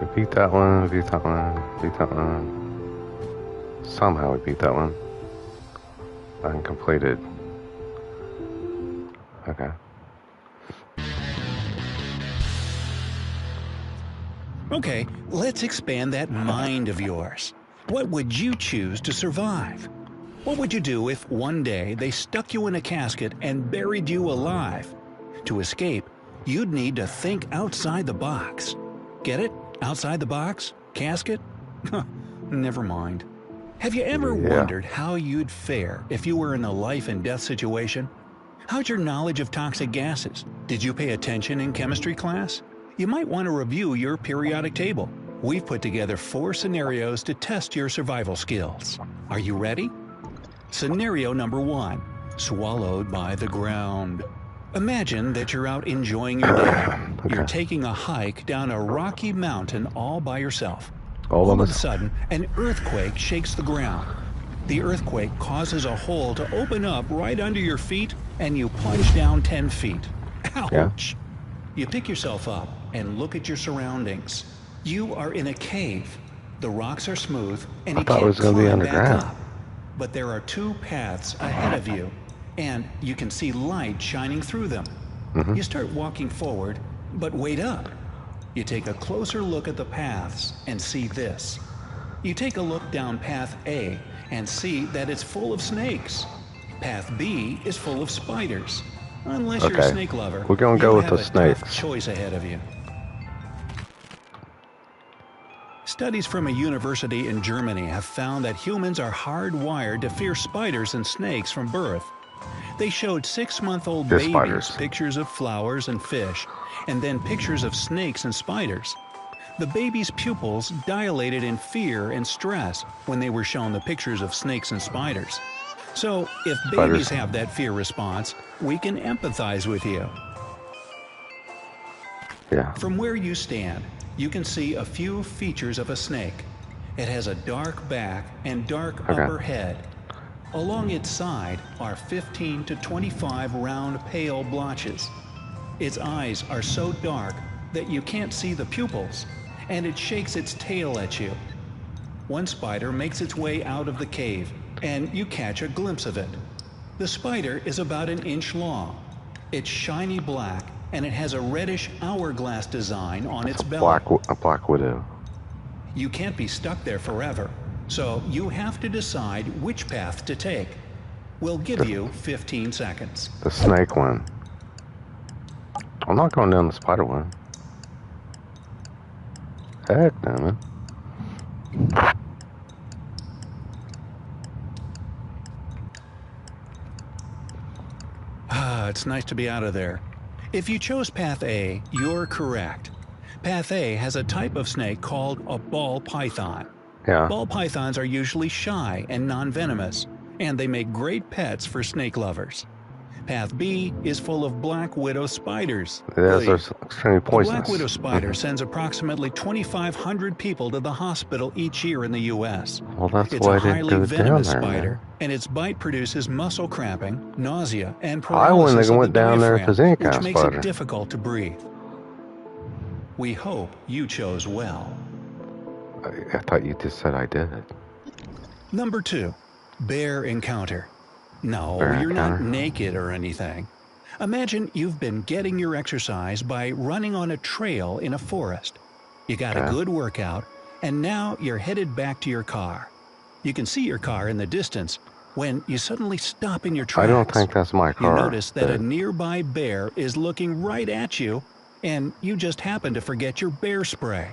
We beat that one, we beat that one, beat that one. Somehow we beat that one. Uncompleted. Okay. Okay, let's expand that mind of yours. What would you choose to survive? What would you do if one day they stuck you in a casket and buried you alive? To escape, you'd need to think outside the box. Get it? Outside the box? Casket? Never mind. Have you ever wondered how you'd fare if you were in a life and death situation? How's your knowledge of toxic gases? Did you pay attention in chemistry class? You might want to review your periodic table. We've put together 4 scenarios to test your survival skills. Are you ready? Scenario number 1. Swallowed by the ground. Imagine that you're out enjoying your day. You're taking a hike down a rocky mountain all by yourself. All of a sudden, an earthquake shakes the ground. The earthquake causes a hole to open up right under your feet, and you plunge down 10 feet. Ouch! You pick yourself up and look at your surroundings. You are in a cave. The rocks are smooth, and you can't climb back up. But there are 2 paths ahead of you, and you can see light shining through them. You start walking forward, but wait up. You take a closer look at the paths and see this. You take a look down path A and see that it's full of snakes. Path B is full of spiders. Unless you're a snake lover, we're gonna go with the snakes. Tough choice ahead of you. Studies from a university in Germany have found that humans are hardwired to fear spiders and snakes from birth. They showed 6-month-old babies pictures of flowers and fish, and then pictures of snakes and spiders. The baby's pupils dilated in fear and stress when they were shown the pictures of snakes and spiders. So, if babies have that fear response, we can empathize with you. From where you stand, you can see a few features of a snake. It has a dark back and dark upper head. Along its side are 15 to 25 round pale blotches. Its eyes are so dark that you can't see the pupils, and it shakes its tail at you. One spider makes its way out of the cave, and you catch a glimpse of it. The spider is about 1 inch long. It's shiny black, and it has a reddish hourglass design on its belly. A black widow. You can't be stuck there forever, so you have to decide which path to take. We'll give you 15 seconds. The snake one. I'm not going down the spider one. Heck no, man. It's nice to be out of there. If you chose Path A, you're correct. Path A has a type of snake called a ball python. Ball pythons are usually shy and non-venomous, and they make great pets for snake lovers. Path B is full of black widow spiders. Those are extremely poisonous. The black widow spider sends approximately 2,500 people to the hospital each year in the U.S. Well, that's it's why a highly venomous there, spider, and its bite produces muscle cramping, nausea, and paralysis. I wouldn't have went down there if there's any kind of which spider. makes it difficult to breathe. We hope you chose well. I thought you just said I did. Number 2, bear encounter. No, you're not naked or anything. Imagine you've been getting your exercise by running on a trail in a forest. You got a good workout, and now you're headed back to your car. You can see your car in the distance when you suddenly stop in your tracks. I don't think that's my car. You notice that a nearby bear is looking right at you, and you just happen to forget your bear spray.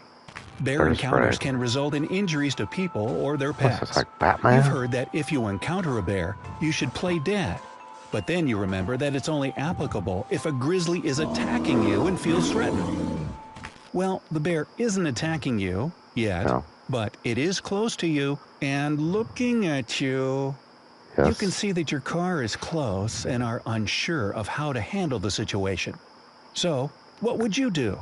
Bear encounters can result in injuries to people or their pets. What's this, like Batman? You've heard that if you encounter a bear, you should play dead. But then you remember that it's only applicable if a grizzly is attacking you and feels threatened. Well, the bear isn't attacking you yet, but it is close to you and looking at you. You can see that your car is close and are unsure of how to handle the situation. So, what would you do?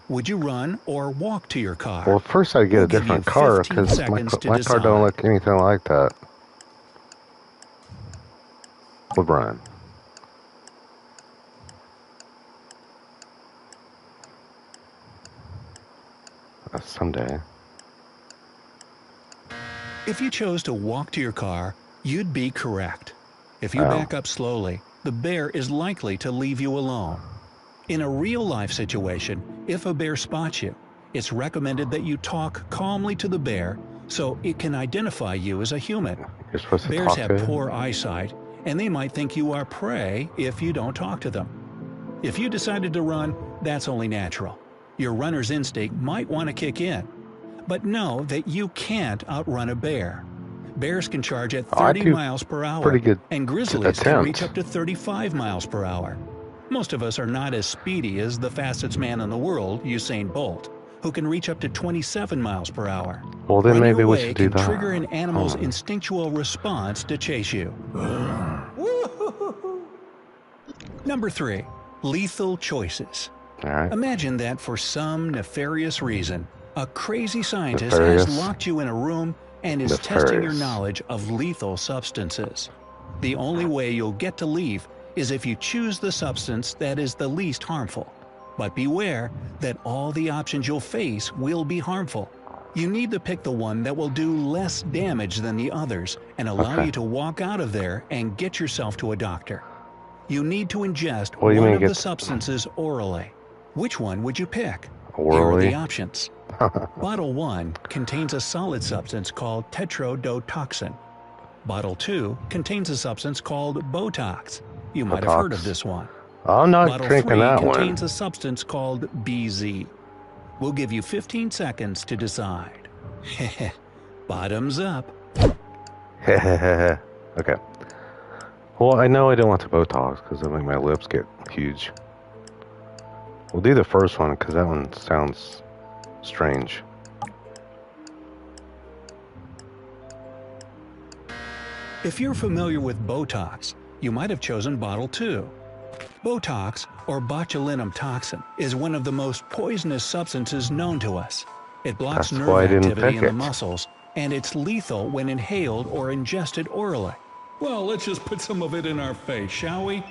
Would you run or walk to your car? Well, first I'd get a different car because my car don't look anything like that. Would run. Someday. If you chose to walk to your car, you'd be correct. If you back up slowly, the bear is likely to leave you alone. In a real-life situation, if a bear spots you, it's recommended that you talk calmly to the bear so it can identify you as a human. You're supposed to Bears talk have to him? poor eyesight, and they might think you are prey if you don't talk to them. If you decided to run, that's only natural. Your runner's instinct might want to kick in. But know that you can't outrun a bear. Bears can charge at 30 miles per hour, pretty good and grizzlies can reach attempt. up to 35 miles per hour. Most of us are not as speedy as the fastest man in the world, Usain Bolt, who can reach up to 27 miles per hour. Well, then Running maybe we away should do can that. trigger an animal's instinctual response to chase you. Number 3. Lethal choices. All right. Imagine that for some nefarious reason, a crazy scientist Nefarious. has locked you in a room and is testing your Nefarious. knowledge of lethal substances. The only way you'll get to leave is if you choose the substance that is the least harmful. But beware that all the options you'll face will be harmful. You need to pick the one that will do less damage than the others and allow you to walk out of there and get yourself to a doctor. You need to ingest What do you one mean of the get- substances orally. Which one would you pick? Orally? Here are the options. Bottle 1 contains a solid substance called tetrodotoxin. Bottle 2 contains a substance called Botox. You might have heard of this one. I'm not Bottle drinking 3 that one. contains a substance called BZ. We'll give you 15 seconds to decide. Bottoms up. Okay. Well, I know I don't want the Botox because it'll make my lips get huge. We'll do the first one because that one sounds strange. If you're familiar with Botox, you might have chosen Bottle 2. Botox, or botulinum toxin, is one of the most poisonous substances known to us. It blocks That's why I nerve didn't activity pick in the it. muscles, and it's lethal when inhaled or ingested orally. Well, let's just put some of it in our face, shall we?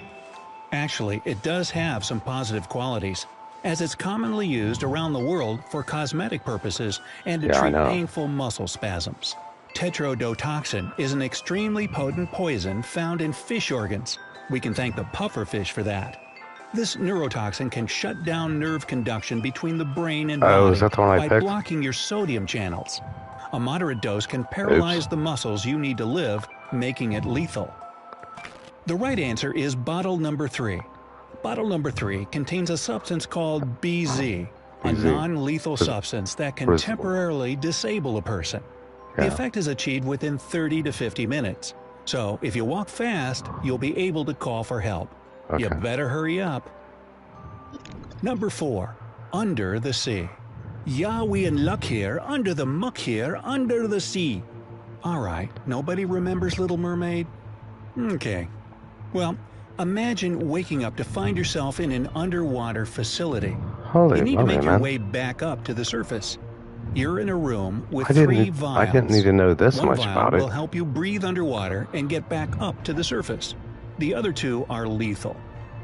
Actually, it does have some positive qualities, as it's commonly used around the world for cosmetic purposes and to Yeah, I treat know. painful muscle spasms. Tetrodotoxin is an extremely potent poison found in fish organs. We can thank the pufferfish for that. This neurotoxin can shut down nerve conduction between the brain and Oh, body is that the one I by picked? blocking your sodium channels. A moderate dose can paralyze the muscles you need to live, making it lethal. The right answer is bottle number 3. Bottle number 3 contains a substance called BZ, a BZ. non-lethal substance that can What is- temporarily disable a person. The Yeah. effect is achieved within 30 to 50 minutes. So if you walk fast, you'll be able to call for help. You Okay. better hurry up. Number 4. Under the sea. Yeah, we in luck here, under the muck here, under the sea. Alright, nobody remembers Little Mermaid? Okay. Well, imagine waking up to find yourself in an underwater facility. Holy You need to moly, make your man. way back up to the surface. You're in a room with I 3 didn't, vials. I didn't need to know this One much vial about will it. help you breathe underwater and get back up to the surface. The other 2 are lethal.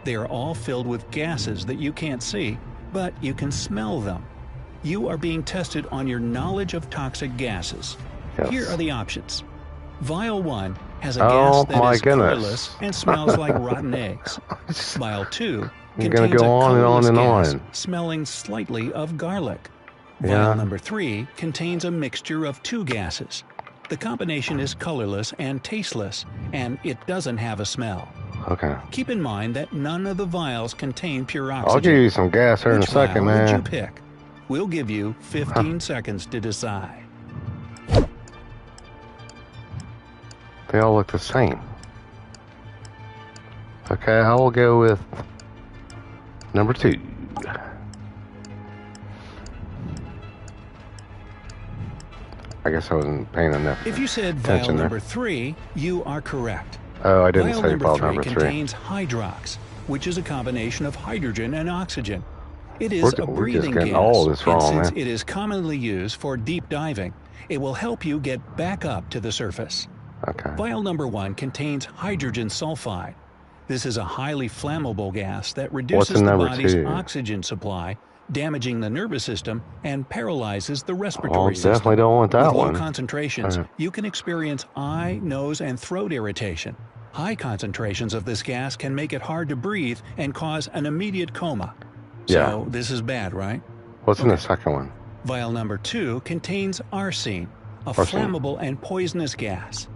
They are all filled with gases that you can't see, but you can smell them. You are being tested on your knowledge of toxic gases. Yes. Here are the options. Vial 1 has a Oh, gas that my is goodness. colorless and smells like rotten eggs. Vial 2 You're gonna contains go a on and on colorless and gas on. smelling slightly of garlic. Yeah. Vial number 3 contains a mixture of 2 gases. The combination is colorless and tasteless, and it doesn't have a smell. Okay. Keep in mind that none of the vials contain pure oxygen. I'll give you some gas here in a Which second, vial would you man. pick? We'll give you 15 seconds to decide. They all look the same. Okay, I will go with number 2. I guess I wasn't paying enough If you said vial attention there. number 3, you are correct. Oh, I didn't Vial say number bottle 3 number 3. contains hydrox, which is a combination of hydrogen and oxygen. It is We're a just breathing getting gas, all this wrong, and since man. it is commonly used for deep diving, it will help you get back up to the surface. Okay. Vial number 1 contains hydrogen sulfide. This is a highly flammable gas that reduces in the number body's 2? oxygen supply, damaging the nervous system and paralyzes the Oh, respiratory definitely system. don't want that With low one. concentrations, Alright. you can experience eye, nose, and throat irritation. High concentrations of this gas can make it hard to breathe and cause an immediate coma. So this is bad, right? What's in the second one? Vial number 2 contains arsine, a flammable and poisonous gas.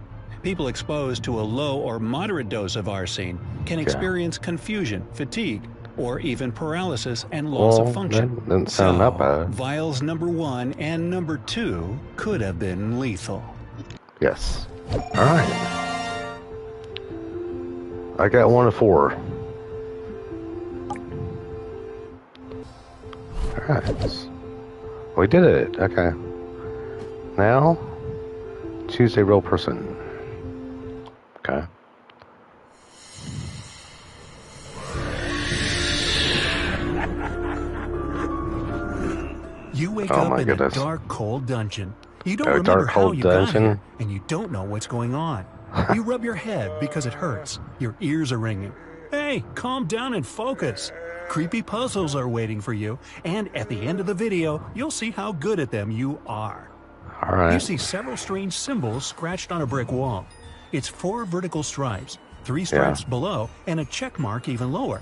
People exposed to a low or moderate dose of arsine can experience confusion, fatigue, or even paralysis and loss of function. That doesn't sound that bad. Vials number 1 and number 2 could have been lethal. Yes. Alright. I got 1 of 4. Alright. We did it. Okay. Now, choose a real person. Okay. You wake Oh up my in goodness. a dark, cold dungeon. You don't A remember dark, how cold you got dungeon? here, and you don't know what's going on. You rub your head because it hurts. Your ears are ringing. Hey, calm down and focus. Creepy puzzles are waiting for you, and at the end of the video, you'll see how good at them you are. You Alright. see several strange symbols scratched on a brick wall. It's 4 vertical stripes, 3 stripes below, and a check mark even lower.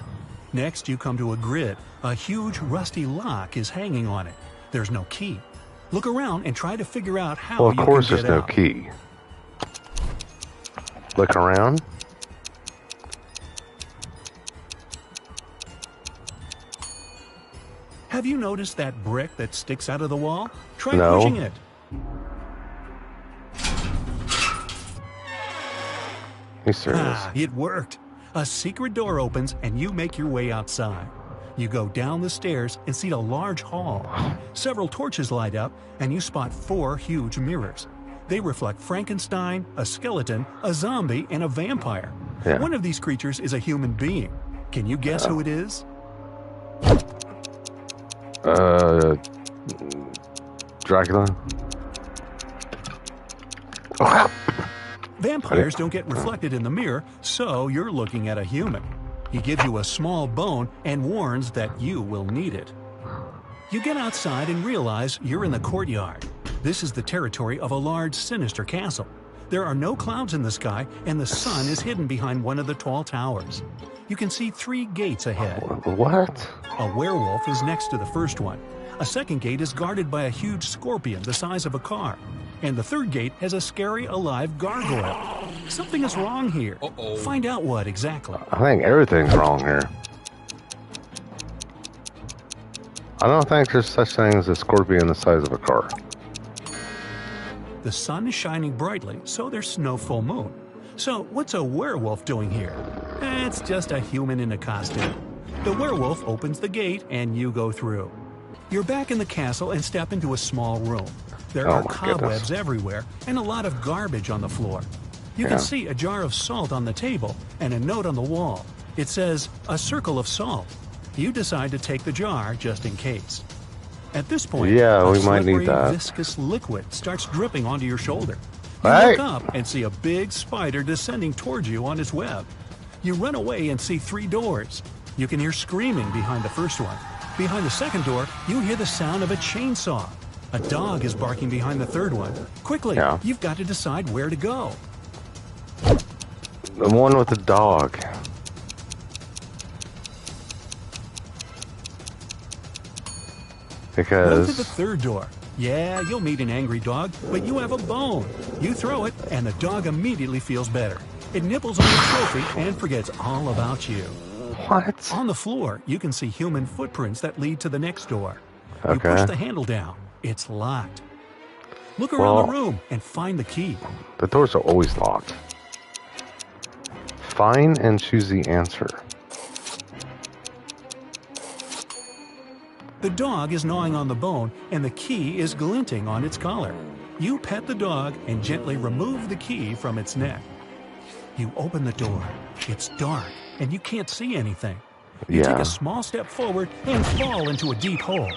Next, you come to a grid. A huge rusty lock is hanging on it. There's no key. Look around and try to figure out how Well, of you course can there's get no out. key. Look around. Have you noticed that brick that sticks out of the wall? Try No. pushing it. You serious? Ah, it worked. A secret door opens and you make your way outside. You go down the stairs and see a large hall. Several torches light up and you spot 4 huge mirrors. They reflect Frankenstein, a skeleton, a zombie, and a vampire. Yeah. One of these creatures is a human being. Can you guess who it is? Dracula? Vampires don't get reflected in the mirror, so you're looking at a human. He gives you a small bone and warns that you will need it. You get outside and realize you're in the courtyard. This is the territory of a large, sinister castle. There are no clouds in the sky, and the sun is hidden behind one of the tall towers. You can see 3 gates ahead. What? A werewolf is next to the first one. A second gate is guarded by a huge scorpion the size of a car. And the third gate has a scary, alive gargoyle. Something is wrong here. Find out what exactly. I think everything's wrong here. I don't think there's such thing as a scorpion the size of a car. The sun is shining brightly, so there's no full moon. So what's a werewolf doing here? It's just a human in a costume. The werewolf opens the gate and you go through. You're back in the castle and step into a small room. There Oh are my cobwebs goodness. everywhere and a lot of garbage on the floor. You Yeah. can see a jar of salt on the table and a note on the wall. It says, "A circle of salt." You decide to take the jar just in case. At this point, Yeah, a we might need slippery, that. viscous liquid starts dripping onto your shoulder. You Hey! look up and see a big spider descending towards you on its web. You run away and see 3 doors. You can hear screaming behind the first one. Behind the second door, you hear the sound of a chainsaw. A dog is barking behind the third one. Quickly, Yeah. you've got to decide where to go. The one with the dog. Go to the Because third door. Yeah, you'll meet an angry dog, but you have a bone. You throw it, and the dog immediately feels better. It nibbles on your trophy and forgets all about you. what? On the floor, you can see human footprints that lead to the next door. You Okay. push the handle down. It's locked. Look around Well- the room and find the key. The doors are always locked. Find and choose the answer. The dog is gnawing on the bone, and the key is glinting on its collar. You pet the dog and gently remove the key from its neck. You open the door. It's dark, and you can't see anything. You take Yeah. a small step forward and fall into a deep hole.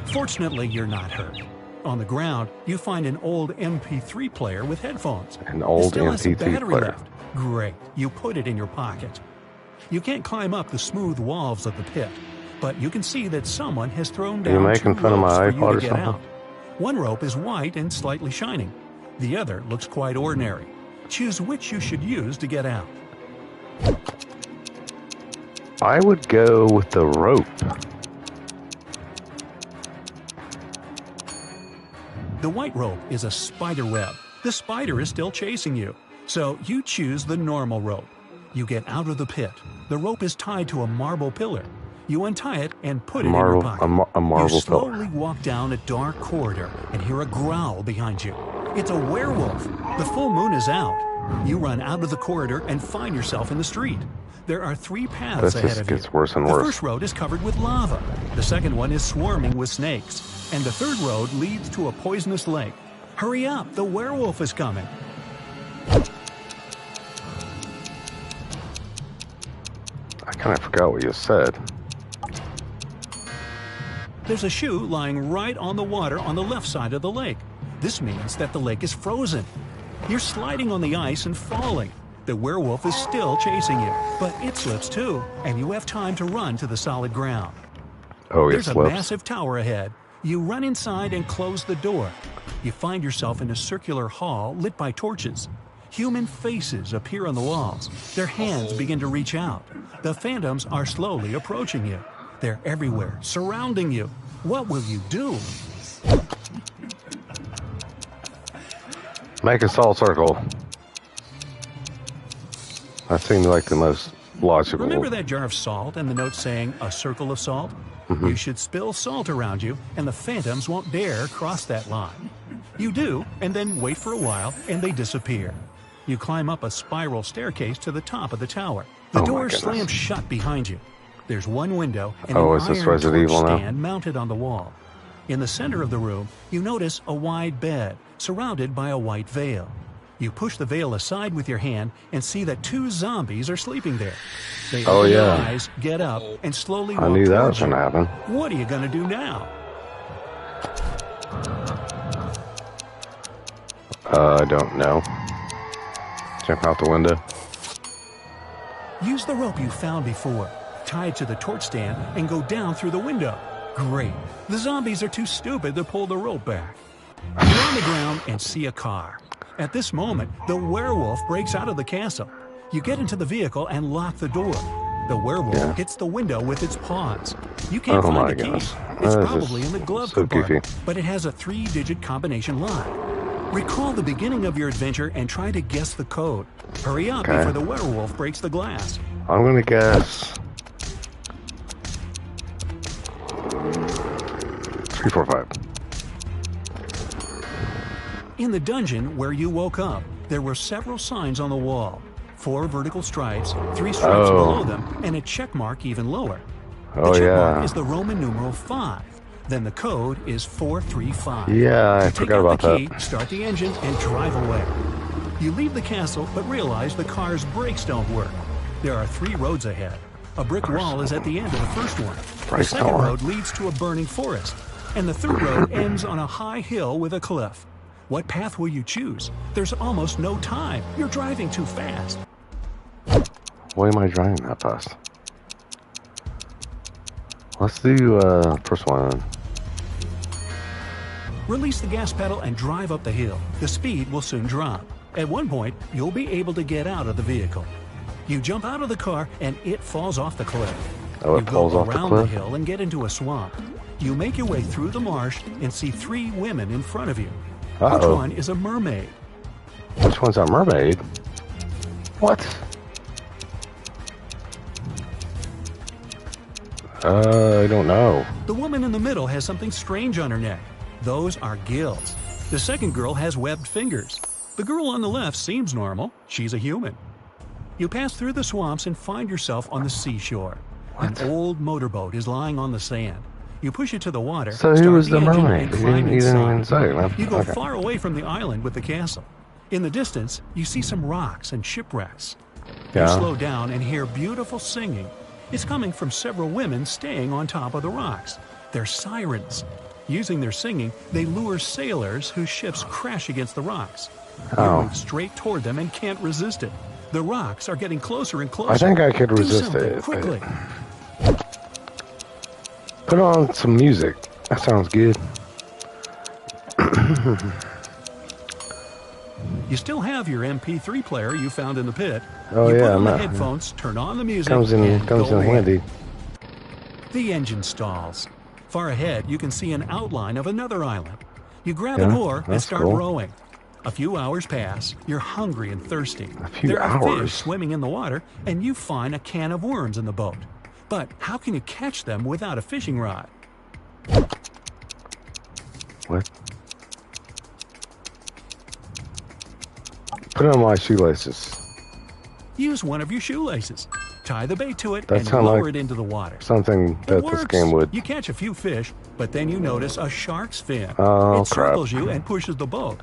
Fortunately, you're not hurt. On the ground, you find an old MP3 player with headphones. An It old still has a MP3 battery player. left. Great. You put it in your pocket. You can't climb up the smooth walls of the pit. but you can see that someone has thrown Are you down making 2 fun of ropes my for you iPod to or get something? out. One rope is white and slightly shining. The other looks quite ordinary. Choose which you should use to get out. I would go with the rope. The white rope is a spider web. The spider is still chasing you, so you choose the normal rope. You get out of the pit. The rope is tied to a marble pillar. You untie it and put it in your pocket. A marble you slowly pillar. walk down a dark corridor and hear a growl behind you. It's a werewolf. The full moon is out. You run out of the corridor and find yourself in the street. There are 3 paths This ahead just of you. gets worse and The worse. first road is covered with lava. The second one is swarming with snakes. And the third road leads to a poisonous lake. Hurry up, the werewolf is coming. I kind of forgot what you said. There's a shoe lying right on the water on the left side of the lake. This means that the lake is frozen. You're sliding on the ice and falling. The werewolf is still chasing you, but it slips too, and you have time to run to the solid ground. Oh, it There's a slips. massive tower ahead. You run inside and close the door. You find yourself in a circular hall lit by torches. Human faces appear on the walls. Their hands begin to reach out. The phantoms are slowly approaching you. They're everywhere, surrounding you. What will you do? Make a salt circle. That seemed like the most logical. Remember that jar of salt and the note saying a circle of salt? You should spill salt around you, and the phantoms won't dare cross that line. You do, and then wait for a while, and they disappear. You climb up a spiral staircase to the top of the tower. The Oh my door goodness. slams shut behind you. There's one window and Oh, an is this iron Resident torch Evil now? stand mounted on the wall. In the center of the room, you notice a wide bed surrounded by a white veil. You push the veil aside with your hand and see that 2 zombies are sleeping there. They Oh, open their yeah. eyes, get up, and slowly I walk knew that was towards you. going to happen. What are you going to do now? I don't know. Jump out the window. Use the rope you found before. Tie it to the torch stand and go down through the window. Great. The zombies are too stupid to pull the rope back. You're on the ground and see a car. At this moment, the werewolf breaks out of the castle. You get into the vehicle and lock the door. The werewolf hits the window with its paws. You can't Oh find my the key. goodness. It's This is probably in the glove so compartment, goofy. but it has a 3-digit combination lock. Recall the beginning of your adventure and try to guess the code. Hurry up Okay. before the werewolf breaks the glass. I'm going to guess 345. In the dungeon where you woke up, there were several signs on the wall. 4 vertical stripes, 3 stripes Oh. below them, and a check mark even lower. Oh, the check yeah. mark is the Roman numeral 5. Then the code is 435. Yeah, I Take forgot out about the key, that. start the engine, and drive away. You leave the castle, but realize the car's brakes don't work. There are 3 roads ahead. A brick wall is at the end of the first one. The Brakes second don't work. road leads to a burning forest. And the third road ends on a high hill with a cliff. What path will you choose? There's almost no time. You're driving too fast. Why am I driving that fast? Let's do first one. Release the gas pedal and drive up the hill. The speed will soon drop. At one point, you'll be able to get out of the vehicle. You jump out of the car and it falls off the cliff. Oh, You it falls go off the around the cliff? hill and get into a swamp. You make your way through the marsh and see 3 women in front of you. Which Uh-oh. one is a mermaid? Which one's a mermaid? What? I don't know. The woman in the middle has something strange on her neck. Those are gills. The second girl has webbed fingers. The girl on the left seems normal. She's a human. You pass through the swamps and find yourself on the seashore. What? An old motorboat is lying on the sand. You push it to the water. So who start was the engine, mermaid? and You climb didn't even inside. say, man. You go Okay. far away from the island with the castle. In the distance, you see some rocks and shipwrecks. You Yeah. slow down and hear beautiful singing. It's coming from several women staying on top of the rocks. They're sirens. Using their singing, they lure sailors whose ships crash against the rocks. You Oh. move straight toward them and can't resist it. The rocks are getting closer and closer. I think I could Do resist something it. quickly. Put on some music. That sounds good. You still have your MP3 player you found in the pit. Oh you yeah, put on the headphones, turn on the music, comes in handy. The engine stalls. Far ahead, you can see an outline of another island. You grab an Yeah, oar and that's start cool. rowing. A few hours pass. You're hungry and thirsty. A few there are hours? fish swimming in the water, and you find a can of worms in the boat. But how can you catch them without a fishing rod? What? Put on my shoelaces. Use one of your shoelaces. Tie the bait to it That and sound lower like it into the water. Something It that works. this game would. You catch a few fish, but then you notice a shark's fin. Oh, It crap. circles you and pushes the boat.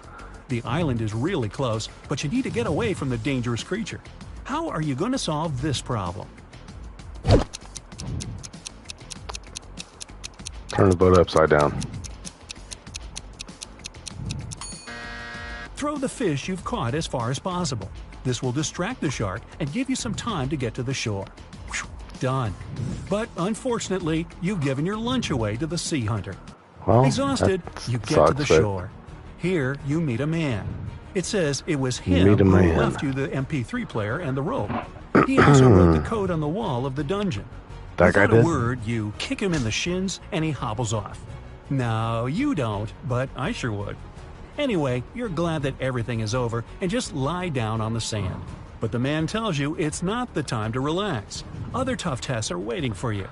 The island is really close, but you need to get away from the dangerous creature. How are you going to solve this problem? Turn the boat upside down. Throw the fish you've caught as far as possible. This will distract the shark and give you some time to get to the shore. Whew, done. But unfortunately, you've given your lunch away to the sea hunter. Well, Exhausted, that you get to sucks, the but shore. Here, you meet a man. It says it was him meet a who man. left you the MP3 player and the rope. He also wrote the code on the wall of the dungeon. That guy Without a did? word, you kick him in the shins and he hobbles off. No, you don't, but I sure would. Anyway, you're glad that everything is over and just lie down on the sand. But the man tells you it's not the time to relax. Other tough tests are waiting for you.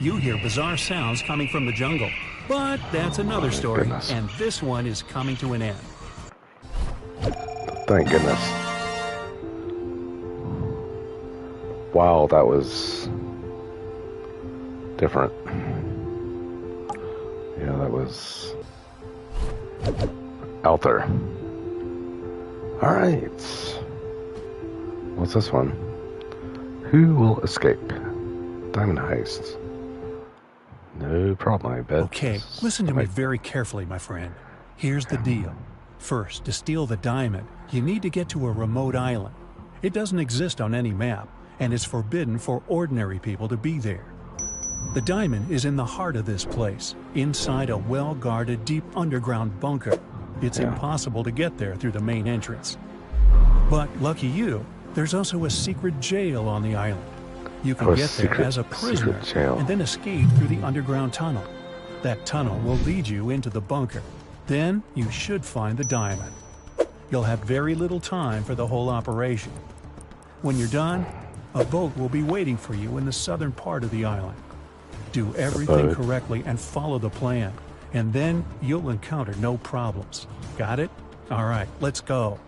You hear bizarre sounds coming from the jungle. But that's another story, goodness. and this one is coming to an end. Thank goodness. Wow, that was different. Yeah, that was out there. All right. What's this one? Who will escape? Diamond heists. No problem, I bet. Okay, listen to me very carefully, my friend. Here's the deal. First, to steal the diamond, you need to get to a remote island. It doesn't exist on any map, and it's forbidden for ordinary people to be there. The diamond is in the heart of this place, inside a well-guarded deep underground bunker. It's impossible to get there through the main entrance. But lucky you, there's also a secret jail on the island. You can get there as a prisoner and then escape through the underground tunnel. That tunnel will lead you into the bunker. Then you should find the diamond. You'll have very little time for the whole operation. When you're done, a boat will be waiting for you in the southern part of the island. Do everything correctly and follow the plan, and then you'll encounter no problems. Got it? All right, let's go.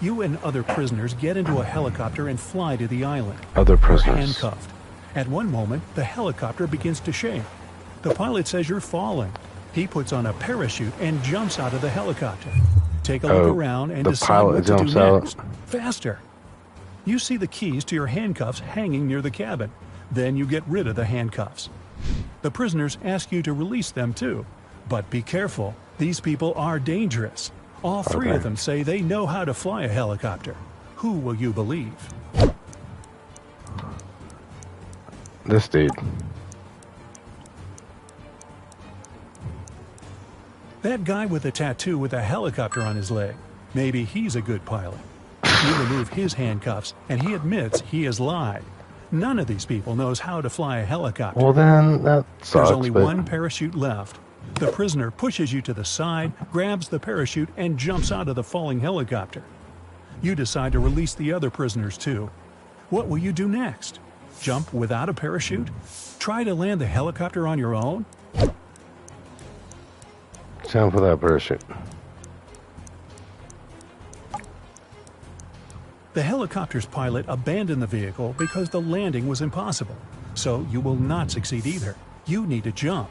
You and other prisoners get into a helicopter and fly to the island. Other You're prisoners. handcuffed. At one moment, the helicopter begins to shake. The pilot says you're falling. He puts on a parachute and jumps out of the helicopter. Take a look around and the decide pilot what to do jumps out. next. Faster. You see the keys to your handcuffs hanging near the cabin. Then you get rid of the handcuffs. The prisoners ask you to release them too. But be careful. These people are dangerous. All three of them say they know how to fly a helicopter. Who will you believe? This dude. That guy with a tattoo with a helicopter on his leg. Maybe he's a good pilot. You remove his handcuffs, and he admits he has lied. None of these people knows how to fly a helicopter. Well, then that sucks. There's only but one parachute left. The prisoner pushes you to the side, grabs the parachute, and jumps out of the falling helicopter. You decide to release the other prisoners too. What will you do next? Jump without a parachute? Try to land the helicopter on your own? Jump with that parachute. The helicopter's pilot abandoned the vehicle because the landing was impossible. So you will not succeed either. You need to jump.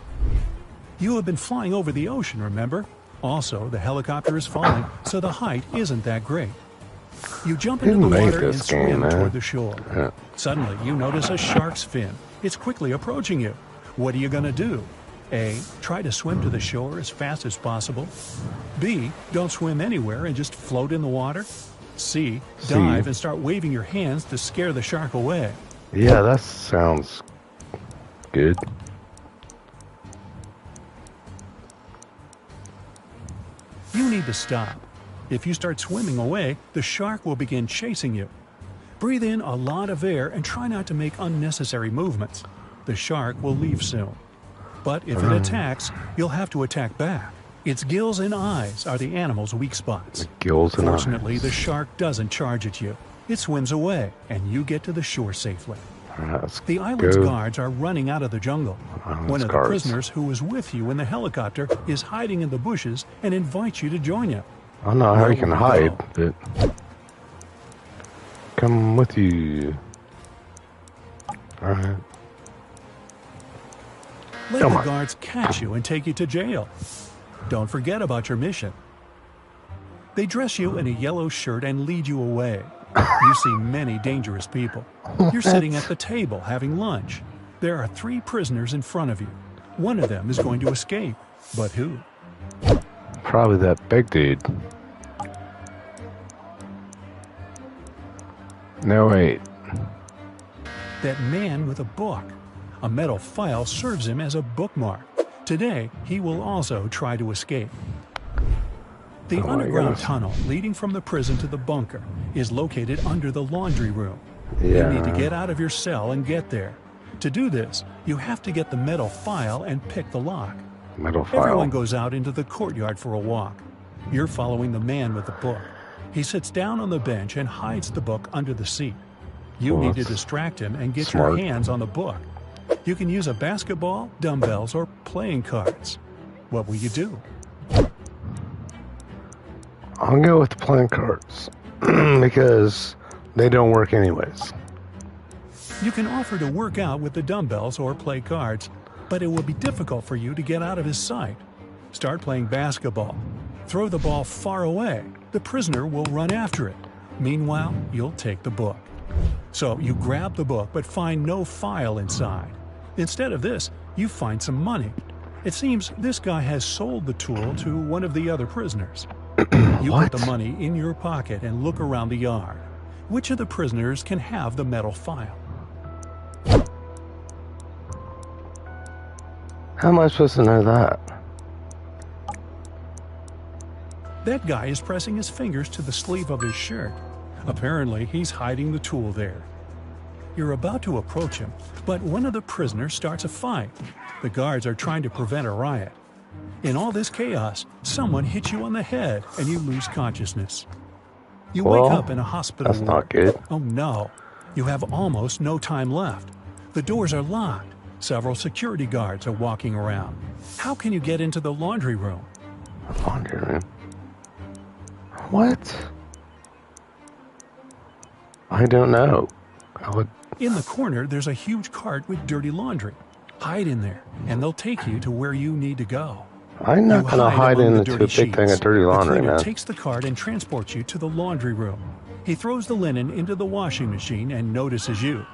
You have been flying over the ocean, remember? Also, the helicopter is falling, so the height isn't that great. You jump into the Who made water and this game, swim man? toward the shore. Yeah. Suddenly, you notice a shark's fin. It's quickly approaching you. What are you going to do? A. Try to swim to the shore as fast as possible. B. Don't swim anywhere and just float in the water. C. Dive and start waving your hands to scare the shark away. Yeah, that sounds good. You need to stop. If you start swimming away, the shark will begin chasing you. Breathe in a lot of air and try not to make unnecessary movements. The shark will leave soon. But if it attacks, you'll have to attack back. Its gills and eyes are the animal's weak spots. The gills and Fortunately, eyes. the shark doesn't charge at you. It swims away, and you get to the shore safely. Let's The island's go. guards are running out of the jungle. Island's One of the guards. prisoners who was with you in the helicopter is hiding in the bushes and invites you to join him. I don't know how Where you can will we hide, go? but come with you. Alright. Let Come the on. guards catch you and take you to jail. Don't forget about your mission. They dress you in a yellow shirt and lead you away. You see many dangerous people. You're sitting at the table having lunch. There are 3 prisoners in front of you. One of them is going to escape. But who? Probably that big dude. No, wait. That man with a book. A metal file serves him as a bookmark. Today, he will also try to escape. The Oh my underground goodness. tunnel leading from the prison to the bunker is located under the laundry room. Yeah. You need to get out of your cell and get there. To do this, you have to get the metal file and pick the lock. Metal file. Everyone goes out into the courtyard for a walk. You're following the man with the book. He sits down on the bench and hides the book under the seat. You Well, need to that's distract him and get smart. your hands on the book. You can use a basketball, dumbbells, or playing cards. What will you do? I'll go with the playing cards because they don't work anyways. You can offer to work out with the dumbbells or play cards, but it will be difficult for you to get out of his sight. Start playing basketball. Throw the ball far away. The prisoner will run after it. Meanwhile, you'll take the book. So you grab the book but find no file inside. Instead of this, you find some money. It seems this guy has sold the tool to one of the other prisoners. You What? put the money in your pocket and look around the yard. Which of the prisoners can have the metal file? How am I supposed to know that? That guy is pressing his fingers to the sleeve of his shirt. Apparently, he's hiding the tool there. You're about to approach him, but one of the prisoners starts a fight. The guards are trying to prevent a riot. In all this chaos, someone hits you on the head and you lose consciousness. You Well, wake up in a hospital That's ward. not good. Oh no, you have almost no time left. The doors are locked. Several security guards are walking around. How can you get into the laundry room? Laundry room. What? I don't know. I would. In the corner, there's a huge cart with dirty laundry. Hide in there, and they'll take you to where you need to go. I'm not You gonna hide among the into a dirty big thing sheets. of dirty laundry, The cleaner man. takes the cart and transports you to the laundry room. He throws the linen into the washing machine and notices you.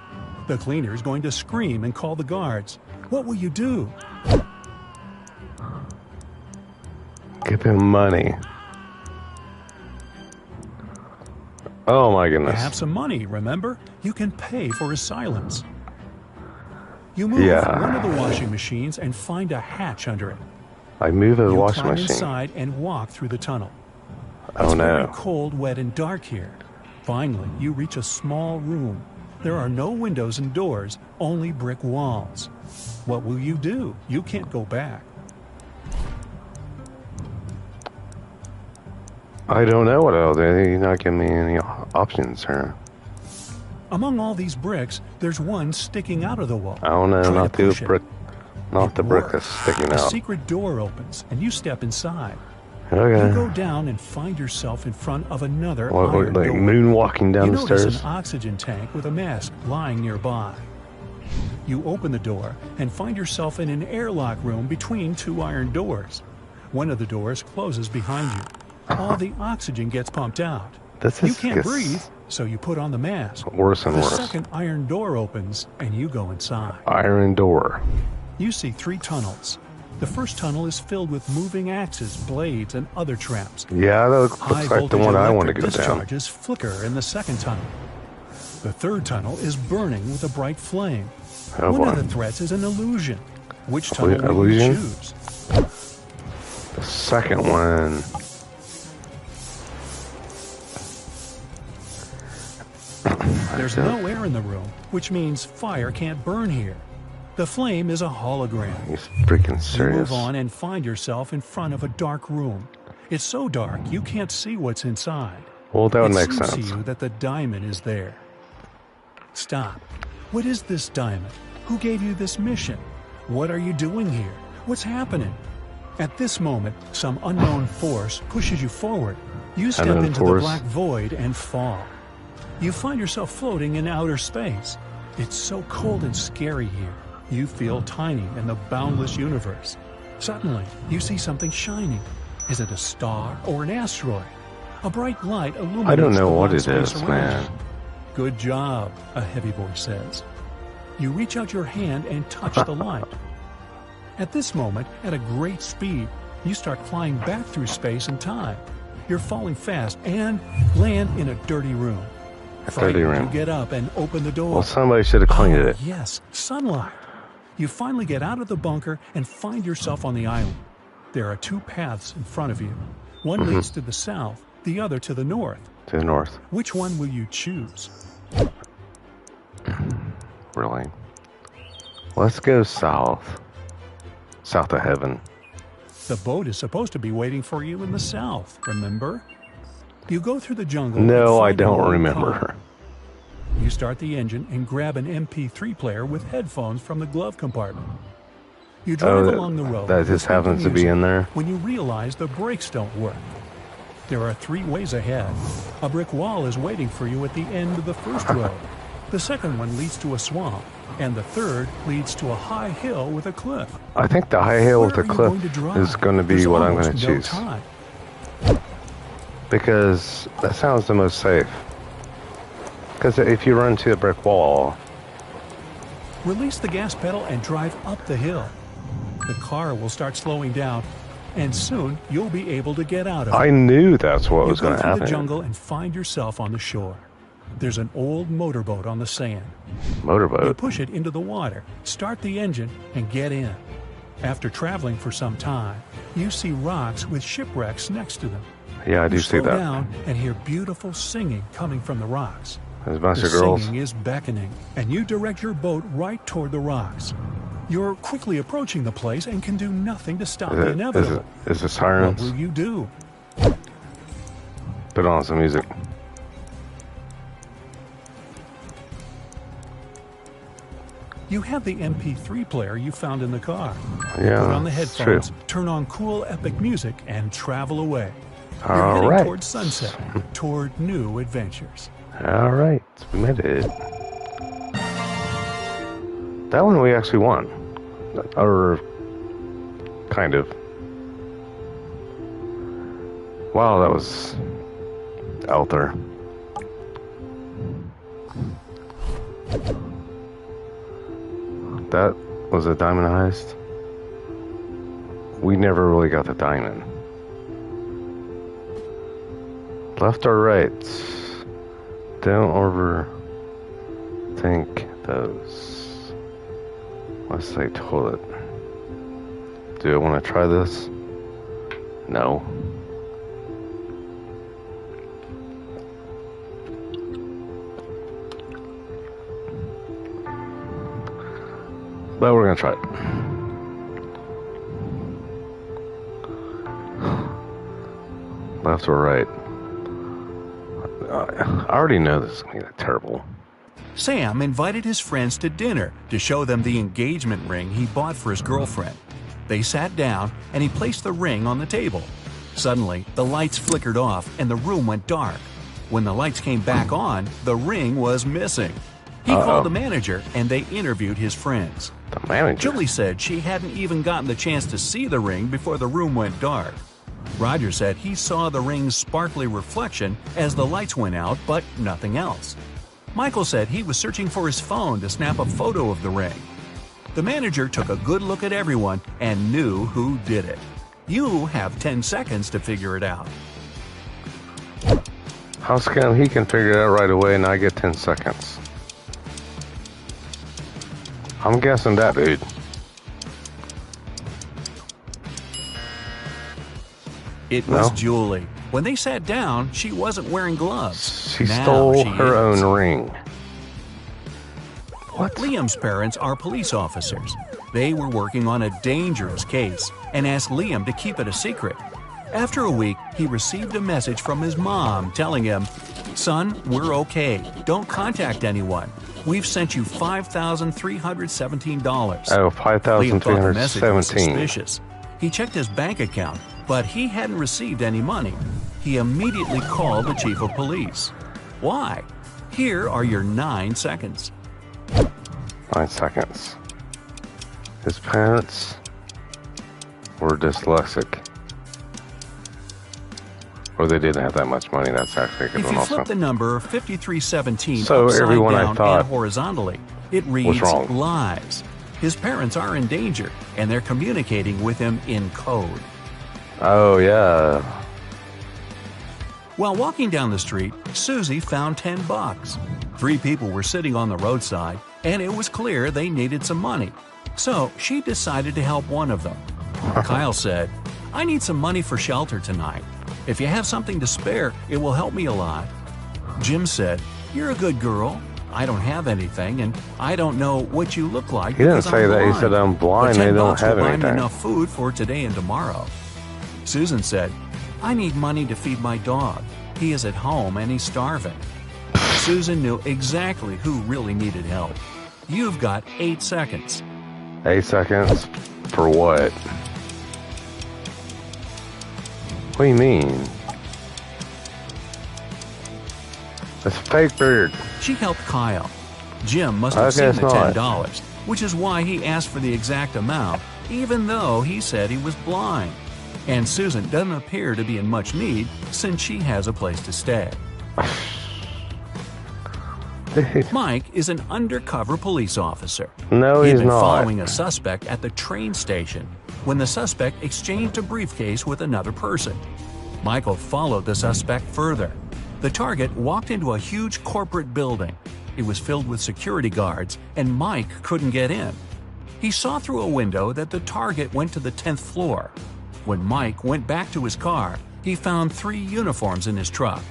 The cleaner is going to scream and call the guards. What will you do? Give him money. Oh my You goodness. have some money, remember? You can pay for his silence. You move Yeah. one of the washing machines and find a hatch under it. I move a You washing climb machine. inside and walk through the tunnel. Oh It's very no. cold, wet, and dark here. Finally, you reach a small room. There are no windows and doors, only brick walls. What will you do? You can't go back. I don't know what else. You're not giving me any options here. Among all these bricks, there's one sticking out of the wall. I don't know. Try Not to the push it. brick. Not It the brick works. that's sticking A out. secret door opens, and you step inside. You go Okay. down and find yourself in front of another What, iron like door. moonwalking down You the notice stairs? an oxygen tank with a mask lying nearby. You open the door and find yourself in an airlock room between 2 iron doors. One of the doors closes behind you. All the oxygen gets pumped out. This You is can't gets breathe, so you put on the mask. worse and The worse. second iron door opens and you go inside. Iron door. You see 3 tunnels. The first tunnel is filled with moving axes, blades, and other traps. Yeah, that looks High like the voltage one I want to electric go down. discharges flicker in the second tunnel. The third tunnel is burning with a bright flame. Oh One boy. of the threats is an illusion. Which tunnel will you Illusion? choose? The second one. There's no air in the room, which means fire can't burn here. The flame is a hologram. He's freaking You serious. move on and find yourself in front of a dark room. It's so dark you can't see what's inside. Well, that would It make seems sense. to you that the diamond is there. Stop. What is this diamond? Who gave you this mission? What are you doing here? What's happening? At this moment, some unknown force pushes you forward. You step Unknown into force. the black void and fall. You find yourself floating in outer space. It's so cold and scary here. You feel tiny in the boundless universe. Suddenly, you see something shining. Is it a star or an asteroid? A bright light illuminates I don't know the what wide it space is, around man. you. Good job, a heavy voice says. You reach out your hand and touch the light. At this moment, at a great speed, you start flying back through space and time. You're falling fast and land in a dirty room. A dirty Frightened, room. you get up and open the door. Well, somebody should have cleaned it. Yes, sunlight. You finally get out of the bunker and find yourself on the island. There are two paths in front of you. One leads to the south, the other to the north. To the north. Which one will you choose? Really? Let's go south. South of heaven. The boat is supposed to be waiting for you in the south, remember? You go through the jungle. No, and I find an don't old remember. car. You start the engine and grab an MP3 player with headphones from the glove compartment. You drive along the road. That just listening to happens to be music in there. when you realize the brakes don't work. There are three ways ahead. A brick wall is waiting for you at the end of the first road. The second one leads to a swamp, and the third leads to a high hill with a cliff. I think the high hill with Where the are you going cliff to drive? is going to be There's what I'm going almost to no choose. time. Because that sounds the most safe. Because if you run to a brick wall, Release the gas pedal and drive up the hill. The car will start slowing down, and soon you'll be able to get out of it. I knew that's what You was go going to through the happen. jungle and find yourself on the shore. There's an old motorboat on the sand. You Motorboat. push it into the water, start the engine, and get in. After traveling for some time, you see rocks with shipwrecks next to them. Yeah, I do You see slow that. down and hear beautiful singing coming from the rocks. There's a bunch The of girls. singing is beckoning, and you direct your boat right toward the rocks. You're quickly approaching the place and can do nothing to stop the inevitable. Is it What sirens? will you do? Put on some music. You have the MP3 player you found in the car. Yeah, Put on the it's headphones, true. turn on cool epic music, and travel away. You're All heading right. toward sunset, toward new adventures. All right, we made it. That one we actually won, or kind of. Wow, that was out there. That was a diamond heist. We never really got the diamond. Left or right? Don't overthink those. Let's say toilet. Do I want to try this? No. But we're gonna try it. Left or right? I already know this is gonna be terrible. Sam invited his friends to dinner to show them the engagement ring he bought for his girlfriend. They sat down and he placed the ring on the table. Suddenly, the lights flickered off and the room went dark. When the lights came back on, the ring was missing. He called the manager and they interviewed his friends. The manager. Julie said she hadn't even gotten the chance to see the ring before the room went dark. Roger said he saw the ring's sparkly reflection as the lights went out, but nothing else. Michael said he was searching for his phone to snap a photo of the ring. The manager took a good look at everyone and knew who did it. You have 10 seconds to figure it out. How's come he can figure it out right away and I get 10 seconds? I'm guessing that, dude. It was Julie. When they sat down, she wasn't wearing gloves. She Now stole she her is. own ring. What? Liam's parents are police officers. They were working on a dangerous case and asked Liam to keep it a secret. After a week, he received a message from his mom telling him, "Son, we're okay. Don't contact anyone. We've sent you $5,317. Oh, Liam thought the message was 5,317. suspicious. He checked his bank account, but he hadn't received any money. He immediately called the chief of police. Why? Here are your 9 seconds. 9 seconds. His parents were dyslexic. Or they didn't have that much money. That's actually a good If one you also. flip the number 5317 So upside everyone I down thought and horizontally, it reads wrong. lies. His parents are in danger, and they're communicating with him in code. Oh, yeah. While walking down the street, Susie found $10. 3 people were sitting on the roadside, and it was clear they needed some money. So she decided to help one of them. Kyle said, "I need some money for shelter tonight. If you have something to spare, it will help me a lot." Jim said, "You're a good girl. I don't have anything, and I don't know what you look like." He didn't because say I'm that. He blind. said, I'm blind. But They $10 don't have will buy me anything. enough food for today and tomorrow. Susan said, "I need money to feed my dog. He is at home and he's starving." Susan knew exactly who really needed help. You've got 8 seconds. 8 seconds? For what? What do you mean? It's a fake beard. She helped Kyle. Jim must have I seen guess the not. $10, which is why he asked for the exact amount, even though he said he was blind. And Susan doesn't appear to be in much need since she has a place to stay. Mike is an undercover police officer. No, He had he's been not. following a suspect at the train station when the suspect exchanged a briefcase with another person. Michael followed the suspect further. The target walked into a huge corporate building. It was filled with security guards, and Mike couldn't get in. He saw through a window that the target went to the 10th floor. When Mike went back to his car, he found 3 uniforms in his truck.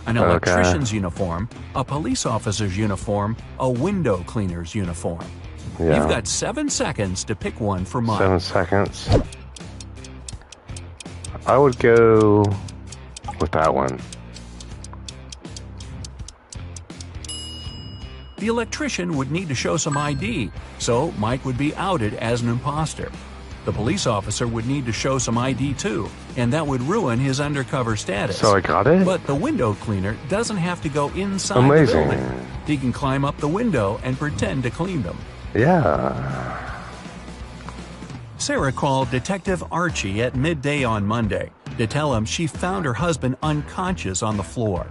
An electrician's uniform, a police officer's uniform, a window cleaner's uniform. Yeah. You've got 7 seconds to pick one for Mike. 7 seconds. I would go with that one. The electrician would need to show some ID, so Mike would be outed as an imposter. The police officer would need to show some ID too, and that would ruin his undercover status. So I got it? But the window cleaner doesn't have to go inside Amazing. the building. He can climb up the window and pretend to clean them. Yeah. Sarah called Detective Archie at midday on Monday to tell him she found her husband unconscious on the floor.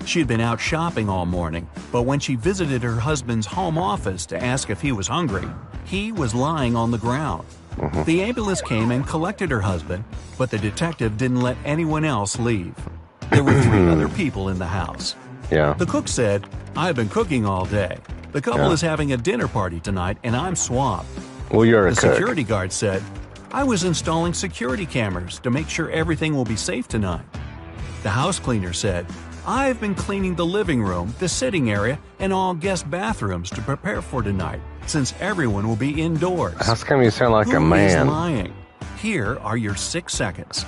She had been out shopping all morning, but when she visited her husband's home office to ask if he was hungry, he was lying on the ground. The ambulance came and collected her husband, but the detective didn't let anyone else leave. There were 3 other people in the house. Yeah. The cook said, "I've been cooking all day. The couple Yeah. is having a dinner party tonight, and I'm swamped." Well, you're a The cook. security guard said, "I was installing security cameras to make sure everything will be safe tonight." The house cleaner said, "I've been cleaning the living room, the sitting area, and all guest bathrooms to prepare for tonight, since everyone will be indoors." How come you sound like a Who is man? lying? Here are your 6 seconds.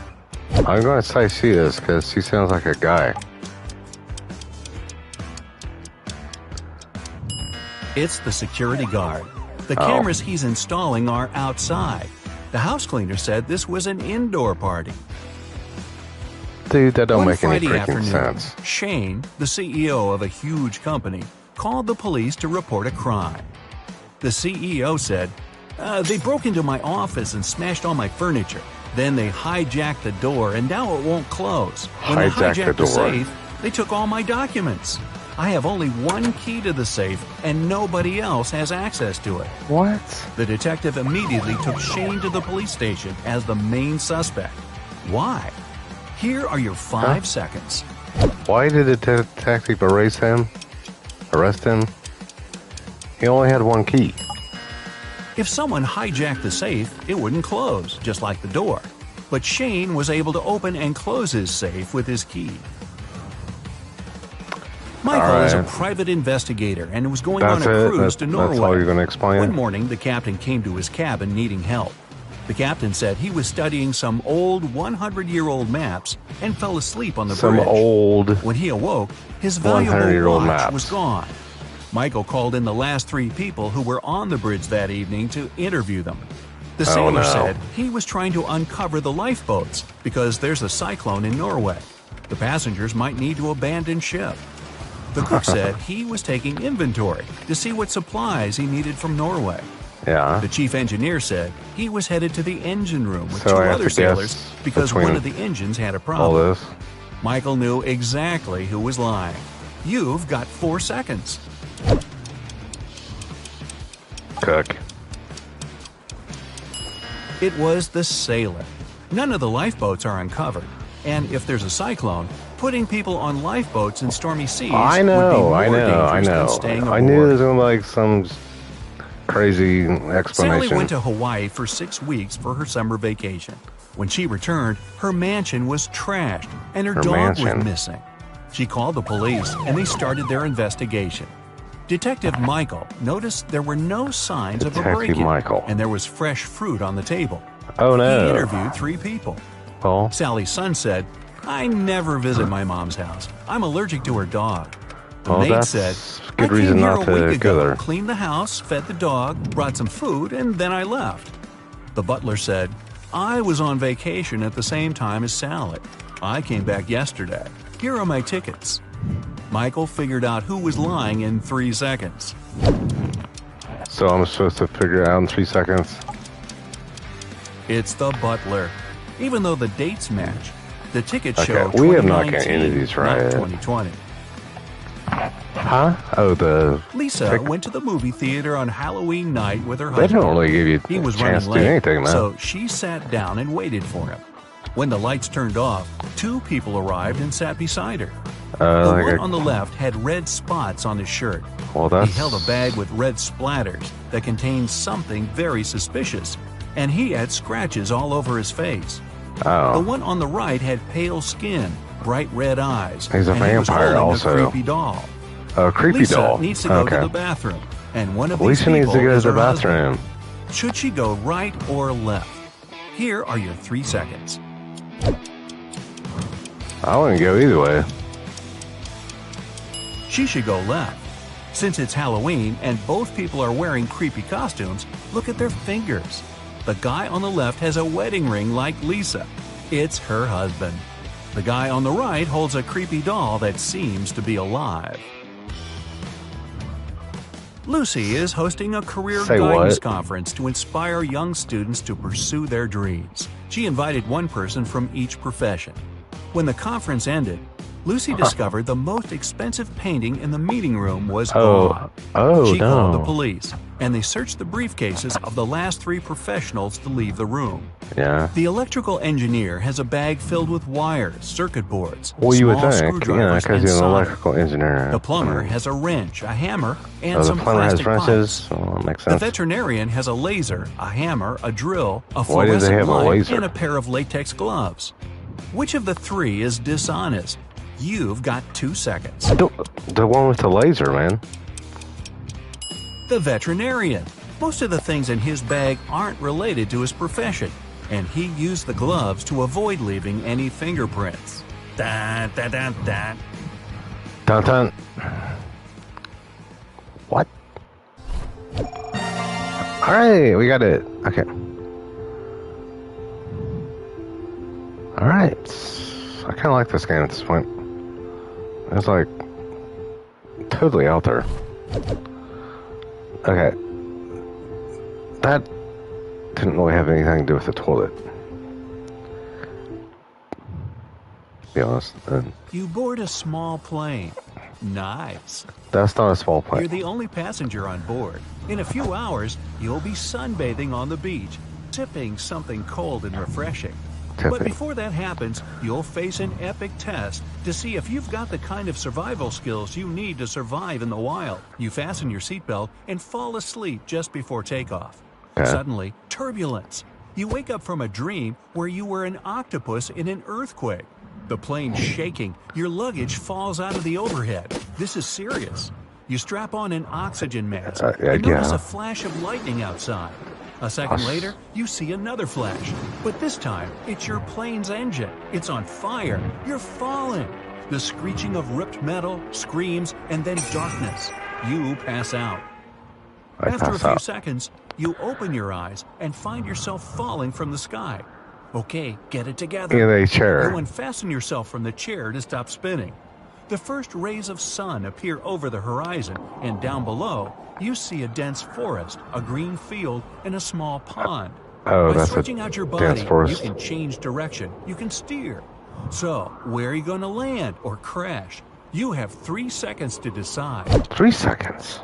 I'm going to say she is because she sounds like a guy. It's the security guard. The Oh. cameras he's installing are outside. The house cleaner said this was an indoor party. Dude, that don't One make any Friday freaking afternoon, sense. Shane, the CEO of a huge company, called the police to report a crime. The CEO said, "They broke into my office and smashed all my furniture. Then they hijacked the door and now it won't close. When they Hijacked the hijacked the door. safe, they took all my documents. I have only one key to the safe and nobody else has access to it." What? The detective immediately took Shane to the police station as the main suspect. Why? Here are your 5 seconds. Why did the detective arrest him? He only had one key. If someone hijacked the safe, it wouldn't close, just like the door. But Shane was able to open and close his safe with his key. Michael is a private investigator and was going on a cruise to Norway. That's all you're going to explain? One morning, the captain came to his cabin needing help. The captain said he was studying some old 100-year-old maps and fell asleep on the bridge. When he awoke, his valuable watch was gone. Michael called in the last 3 people who were on the bridge that evening to interview them. The sailor said he was trying to uncover the lifeboats because there's a cyclone in Norway. The passengers might need to abandon ship. The cook said he was taking inventory to see what supplies he needed from Norway. Yeah. The chief engineer said he was headed to the engine room with 2 other sailors because one of the engines had a problem. Michael knew exactly who was lying. You've got 4 seconds. Cook. It was the sailor. None of the lifeboats are uncovered. And if there's a cyclone, putting people on lifeboats in stormy seas would be more dangerous than staying aboard. I knew there was going to be like some crazy explanation. Sally went to Hawaii for 6 weeks for her summer vacation. When she returned, her mansion was trashed and her dog was missing. She called the police and they started their investigation. Detective Michael noticed there were no signs of a break-in, and there was fresh fruit on the table. Oh no. He interviewed 3 people. Oh. Sally's son said, "I never visit my mom's house. I'm allergic to her dog." The maid said, "I came here a week ago, cleaned the house, fed the dog, brought some food, and then I left." The butler said, "I was on vacation at the same time as Sally. I came back yesterday. Here are my tickets." Michael figured out who was lying in 3 seconds. So I'm supposed to figure it out in 3 seconds? It's the butler. Even though the dates match, the tickets show 2019, we have not got any of these right. Not 2020. Huh? Oh, Lisa went to the movie theater on Halloween night with her husband. They don't really give you a chance to do anything, man. So she sat down and waited for him. When the lights turned off, 2 people arrived and sat beside her. The one on the left had red spots on his shirt. He held a bag with red splatters that contained something very suspicious, and he had scratches all over his face. The one on the right had pale skin, bright red eyes, He's a vampire also. A creepy doll. A creepy doll. Lisa needs to go to the bathroom, and one of these people needs to go to the bathroom. Husband. Should she go right or left? Here are your 3 seconds. I wouldn't go either way. She should go left. Since it's Halloween and both people are wearing creepy costumes, look at their fingers. The guy on the left has a wedding ring like Lisa. It's her husband. The guy on the right holds a creepy doll that seems to be alive. Lucy is hosting a career guidance conference to inspire young students to pursue their dreams. She invited one person from each profession. When the conference ended, Lucy discovered the most expensive painting in the meeting room was gone. She called the police, and they searched the briefcases of the last 3 professionals to leave the room. The electrical engineer has a bag filled with wires, circuit boards, small screwdrivers, because he's an electrical engineer. The plumber has a wrench, a hammer, and some plastic pipes. The veterinarian has a laser, a hammer, a drill, a fluorescent light, and a pair of latex gloves. Which of the 3 is dishonest? You've got 2 seconds. The one with the laser, man. The veterinarian. Most of the things in his bag aren't related to his profession, and he used the gloves to avoid leaving any fingerprints. Dun, dun, dun, dun. Dun, dun. What? Alright, we got it. Okay. Alright. I kind of like this game at this point. It's like totally out there. Okay. That didn't really have anything to do with the toilet. To be honest. You board a small plane. Nice. That's not a small plane. You're the only passenger on board. In a few hours, you'll be sunbathing on the beach, sipping something cold and refreshing. But before that happens, you'll face an epic test to see if you've got the kind of survival skills you need to survive in the wild. You fasten your seatbelt and fall asleep just before takeoff. Okay. Suddenly, turbulence. You wake up from a dream where you were an octopus in an earthquake. The plane's shaking. Your luggage falls out of the overhead. This is serious. You strap on an oxygen mask and notice a flash of lightning outside. A second later, you see another flash. But this time, it's your plane's engine. It's on fire. You're falling. The screeching of ripped metal, screams, and then darkness. You pass out. After a few seconds, you open your eyes and find yourself falling from the sky. Okay, get it together. In a chair. You unfasten yourself from the chair to stop spinning. The first rays of sun appear over the horizon, and down below, you see a dense forest, a green field, and a small pond. Oh, By that's stretching a out your dense body, forest. you can change direction. You can steer. So, where are you going to land or crash? You have 3 seconds to decide. 3 seconds.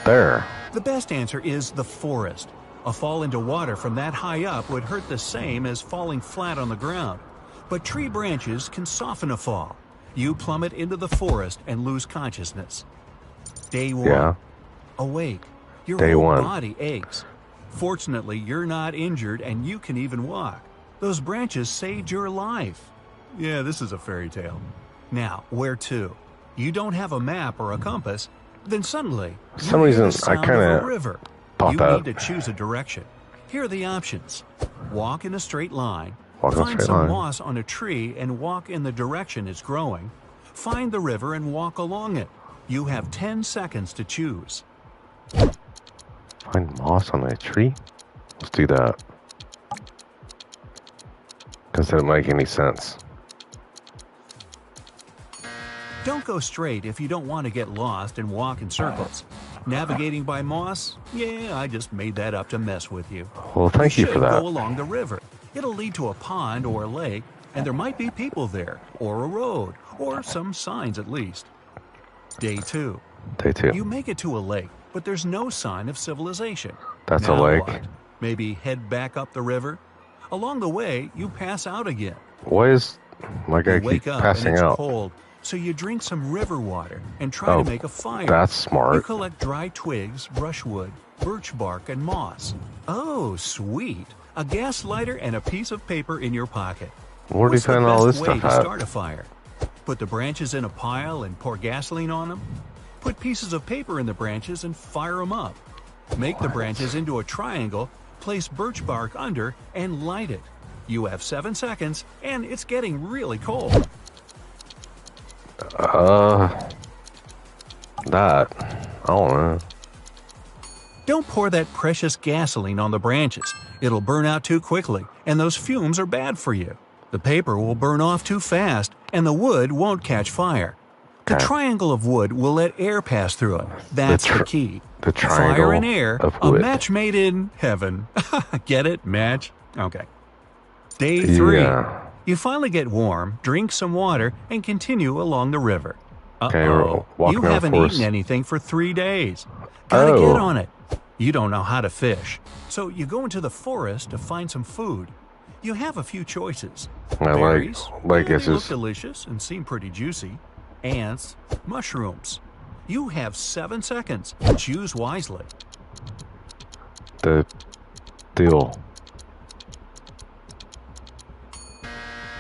There. The best answer is the forest. A fall into water from that high up would hurt the same as falling flat on the ground. But tree branches can soften a fall. You plummet into the forest and lose consciousness. Day 1. Yeah. Awake. Your Day whole 1. body aches. Fortunately, you're not injured and you can even walk. Those branches saved your life. Yeah, this is a fairy tale. Now, where to? You don't have a map or a compass. Then suddenly, For some reason, I kind a of river. thought You that. need to choose a direction. Here are the options. Walk in a straight line. Walk in a Find straight some line. moss on a tree and walk in the direction it's growing. Find the river and walk along it. You have 10 seconds to choose. Find moss on a tree? Let's do that. Because it doesn't make any sense. Don't go straight if you don't want to get lost and walk in circles. Navigating by moss? Yeah, I just made that up to mess with you. Well, thank you for should that. go along the river. It'll lead to a pond or a lake, and there might be people there, or a road, or some signs at least. Day 2. Day 2. You make it to a lake, but there's no sign of civilization. That's a Now lake. what? Maybe head back up the river? Along the way, you pass out again. What is... Like I You keep wake up and passing it's out. cold, so you drink some river water and try Oh, to make a fire. that's You smart. collect dry twigs, brushwood, birch bark, and moss. Oh, sweet. A gas lighter and a piece of paper in your pocket. Where do you What's the find all this best way stuff to at? start a fire? Put the branches in a pile and pour gasoline on them. Put pieces of paper in the branches and fire them up. Make the branches into a triangle, place birch bark under, and light it. You have 7 seconds, and it's getting really cold. That. I don't know. Don't pour that precious gasoline on the branches. It'll burn out too quickly, and those fumes are bad for you. The paper will burn off too fast, and the wood won't catch fire. The Okay. triangle of wood will let air pass through it. That's the key. The Fire triangle and air, of a wood. match made in heaven. Get it? Match? Okay. Day 3. Yeah. You finally get warm, drink some water, and continue along the river. Okay, we're Uh-oh. walking You on a haven't forest. eaten anything for 3 days. Gotta Oh. get on it. You don't know how to fish, so you go into the forest to find some food. You have a few choices. I Berries, like they it's look just delicious and seem pretty juicy. Ants, mushrooms. You have 7 seconds. Choose wisely. the deal.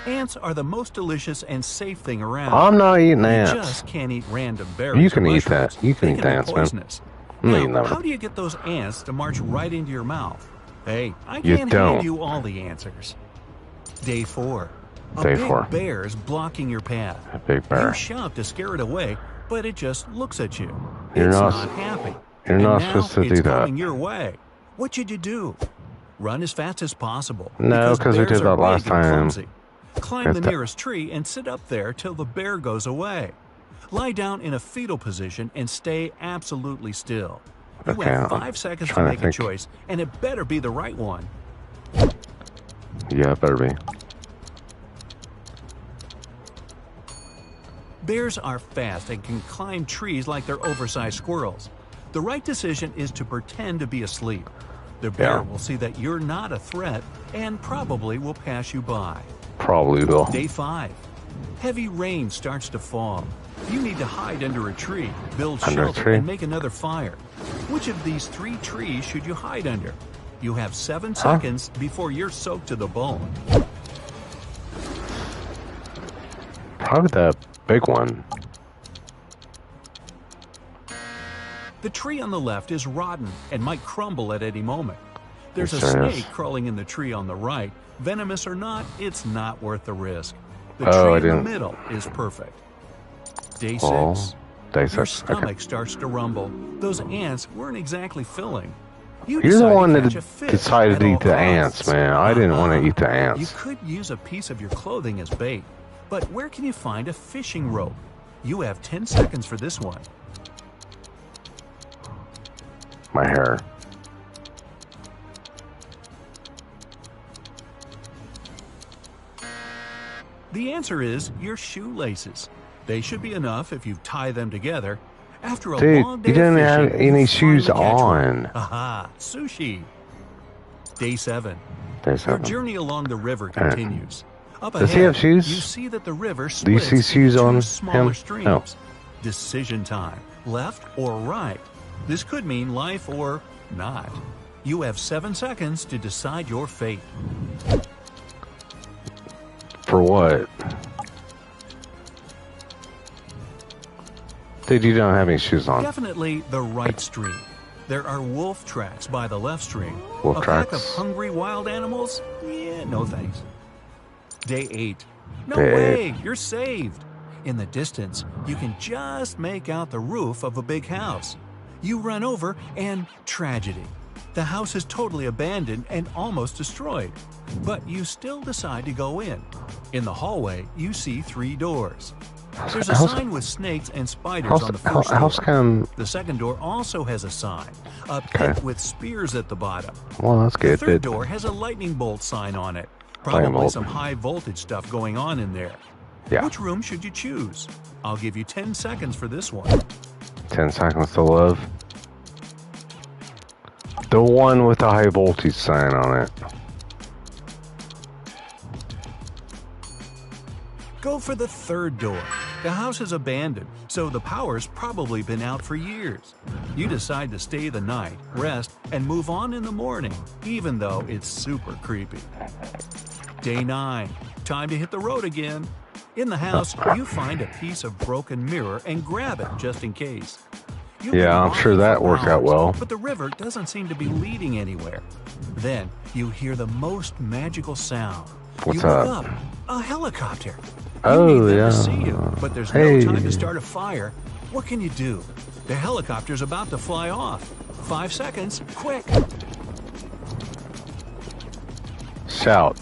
Ants are the most delicious and safe thing around. I'm not eating You ants. just can't eat random berries. You can or eat that. mushrooms. You can They eat be the ants, man. poisonous. I'm not eating Now, that how one. do you get those ants to march right into your mouth? Hey, I You can't don't. hand you all the answers. Day 4. A Day big 4. bear's blocking your path. A big bear. You shout to scare it away, but it just looks at you. You're it's not- not happy. you're And not now supposed to it's do that. coming your way. What should you do? Run as fast as possible. No, 'cause we bears did are that last big and time. clumsy. Climb At the the- nearest tree and sit up there till the bear goes away. Lie down in a fetal position and stay absolutely still. You Okay, have I'm 5 seconds to trying to make a think. choice, and it better be the right one. Yeah, it better be. Bears are fast and can climb trees like they're oversized squirrels. The right decision is to pretend to be asleep. The bear Yeah. will see that you're not a threat and probably will pass you by. Probably will. Day 5. Heavy rain starts to fall. You need to hide under a tree, build Under a shelter, tree? and make another fire. Which of these 3 trees should you hide under? You have 7 seconds before you're soaked to the bone. Probably that big one. The tree on the left is rotten and might crumble at any moment. There's a Serious? snake crawling in the tree on the right. Venomous or not, it's not worth the risk. The Oh, tree I in the didn't- middle is perfect. Day Oh, 6. day Your 6. stomach Okay. starts to rumble. Those ants weren't exactly filling. You're the decide to one catch that a fish decided at to all eat the ants, costs. man. I didn't want to eat the You ants. could use a piece of your clothing as bait, but where can you find a fishing rope? You have 10 seconds for this one. My hair. The answer is your shoelaces. They should be enough if you tie them together. After a Dude, long day you didn't of have fishing, any you shoes finally catch one. on. Aha, sushi. Day 7. Day Your 7. journey along the river continues. Up Does he ahead, have shoes? you see that the river Do you splits see shoes into on two smaller him? streams. No. Decision time, left or right. This could mean life or not. You have 7 seconds to decide your fate. For what? Dude, you don't have any shoes on. Definitely the right stream. There are wolf tracks by the left stream. Wolf a pack of tracks. hungry wild animals? Yeah, no thanks. Day 8. No Day way, you're saved. In the distance, you can just make out the roof of a big house. You run over and tragedy. The house is totally abandoned and almost destroyed. But you still decide to go in. In the hallway, you see 3 doors. There's a How's- sign with snakes and spiders on the How's, first door. how's come? The second door also has a sign, a pit Okay. with spears at the bottom. Well, that's The good. third But door has a lightning bolt sign on it. Lightning Probably bolt. some high voltage stuff going on in there. yeah, Which room should you choose? I'll give you 10 seconds for this one. 10 seconds to live. The one with the high voltage sign on it. Go for the third door. The house is abandoned, so the power's probably been out for years. You decide to stay the night, rest, and move on in the morning, even though it's super creepy. Day 9. Time to hit the road again. In the house, you find a piece of broken mirror and grab it just in case. You've been Yeah, I'm walking sure that for worked out hours, well. But the river doesn't seem to be leading anywhere. Then you hear the most magical sound. What's you look up? up. A helicopter. Oh, You need them yeah. to see you, but there's Hey. no time to start a fire. What can you do? The helicopter's about to fly off. 5 seconds, quick. Shout.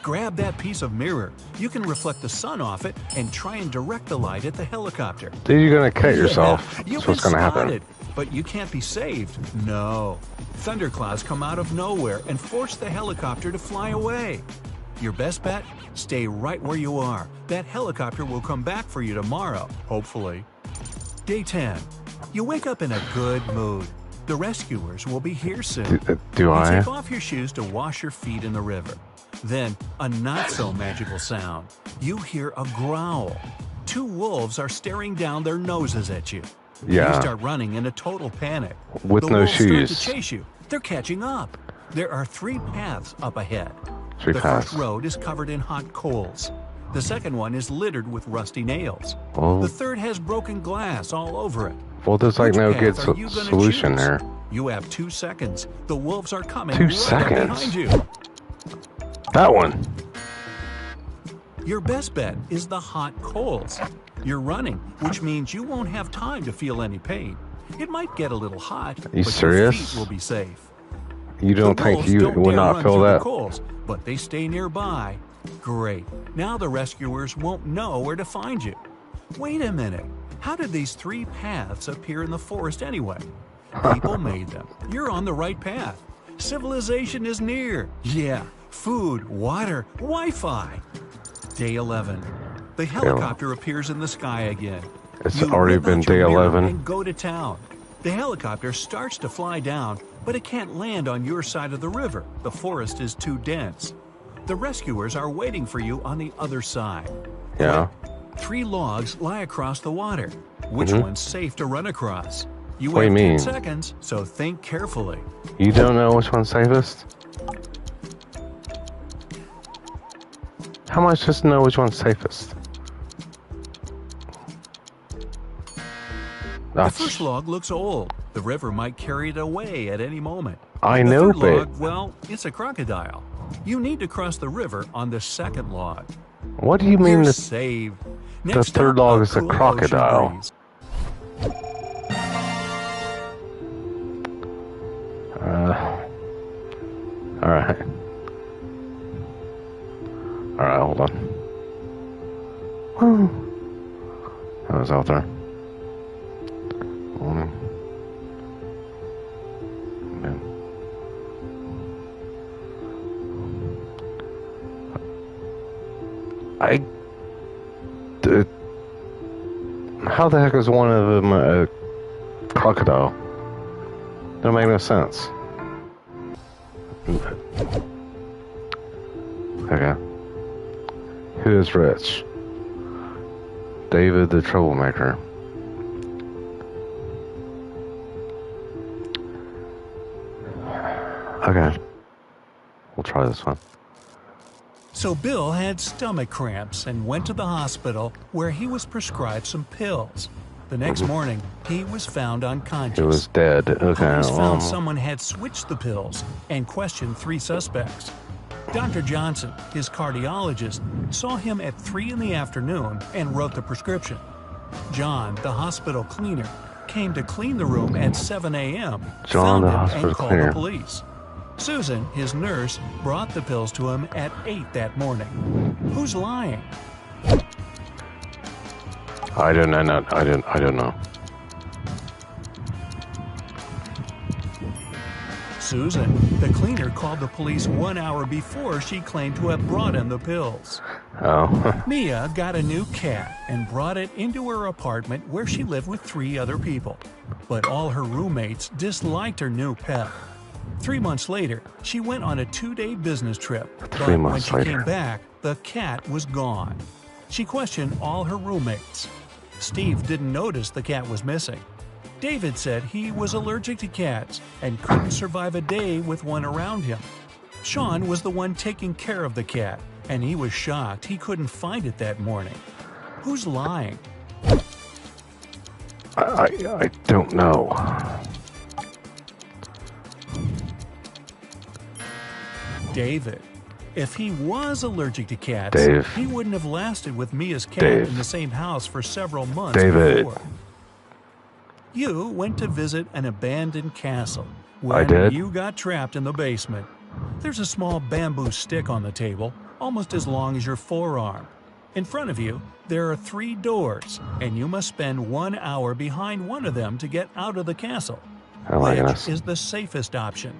Grab that piece of mirror. You can reflect the sun off it and try and direct the light at the helicopter. Dude, you're gonna cut yourself. Yeah, you've That's what's been gonna happen. spotted, but you can't be saved. No. Thunderclouds come out of nowhere and force the helicopter to fly away. Your best bet? Stay right where you are. That helicopter will come back for you tomorrow, hopefully. Day 10. You wake up in a good mood. The rescuers will be here soon. Do You I? take off your shoes to wash your feet in the river. Then, a not-so-magical sound. You hear a growl. 2 wolves are staring down their noses at you. Yeah. You start running in a total panic. With the no wolves shoes. start to chase you. They're catching up. There are 3 paths up ahead. 3 The paths. first road is covered in hot coals. The second one is littered with rusty nails. Well, The third has broken glass all over it. well, there's like Which no path good are you gonna solution choose? there. You have 2 seconds. The wolves are coming 2 right up seconds? behind you. That one. Your best bet is the hot coals. You're running, which means you won't have time to feel any pain. It might get a little hot, Are you but serious? your feet will be safe. You don't The think wolves you don't would dare not run feel through that? the coals, but they stay nearby. Great. Now the rescuers won't know where to find you. Wait a minute. How did these 3 paths appear in the forest anyway? People made them. You're on the right path. Civilization is near. Yeah. Food, water, Wi-Fi. Day 11. The helicopter appears in the sky again. It's You already whip been out your day mirror 11. And go to town. The helicopter starts to fly down, but it can't land on your side of the river. The forest is too dense. The rescuers are waiting for you on the other side. Yeah. 3 logs lie across the water. Which one's safe to run across? You What do have you 10 mean? seconds, so think carefully. You don't know which one's safest? How am I supposed to know which one's safest? The first log looks old. The river might carry it away at any moment. I The know, third but log, well, it's a crocodile. You need to cross the river on the second log. what do you mean You're the saved. the Next third up, log is a cool ocean crocodile? breeze. Alright. Alright, hold on. That was out there. Morning. Man. How the heck is one of them a crocodile? Don't make no sense. Okay. Who is rich? David the troublemaker. Okay. We'll try this one. So Bill had stomach cramps and went to the hospital where he was prescribed some pills. The next morning, he was found unconscious. He was dead. Okay. Police found someone had switched the pills and questioned 3 suspects. Dr. Johnson, his cardiologist, saw him at 3 in the afternoon and wrote the prescription. John, the hospital cleaner, came to clean the room at 7 a.m., John, found the him, hospital and called cleaner. the police. Susan, his nurse, brought the pills to him at 8 that morning. Who's lying? I don't know. Susan, the cleaner, called the police 1 hour before she claimed to have brought him the pills. Oh. Mia got a new cat and brought it into her apartment where she lived with 3 other people. But all her roommates disliked her new pet. 3 months later, she went on a 2-day business trip. But when she came back, the cat was gone. She questioned all her roommates. Steve didn't notice the cat was missing. David said he was allergic to cats and couldn't survive a day with one around him. Sean was the one taking care of the cat, and he was shocked he couldn't find it that morning. Who's lying? I don't know. David. If he was allergic to cats, Dave. he wouldn't have lasted with Mia's cat Dave. in the same house for several months David. before. You went to visit an abandoned castle. I did? You got trapped in the basement. There's a small bamboo stick on the table, almost as long as your forearm. In front of you, there are 3 doors, and you must spend 1 hour behind one of them to get out of the castle. Oh my Which goodness. is the safest option?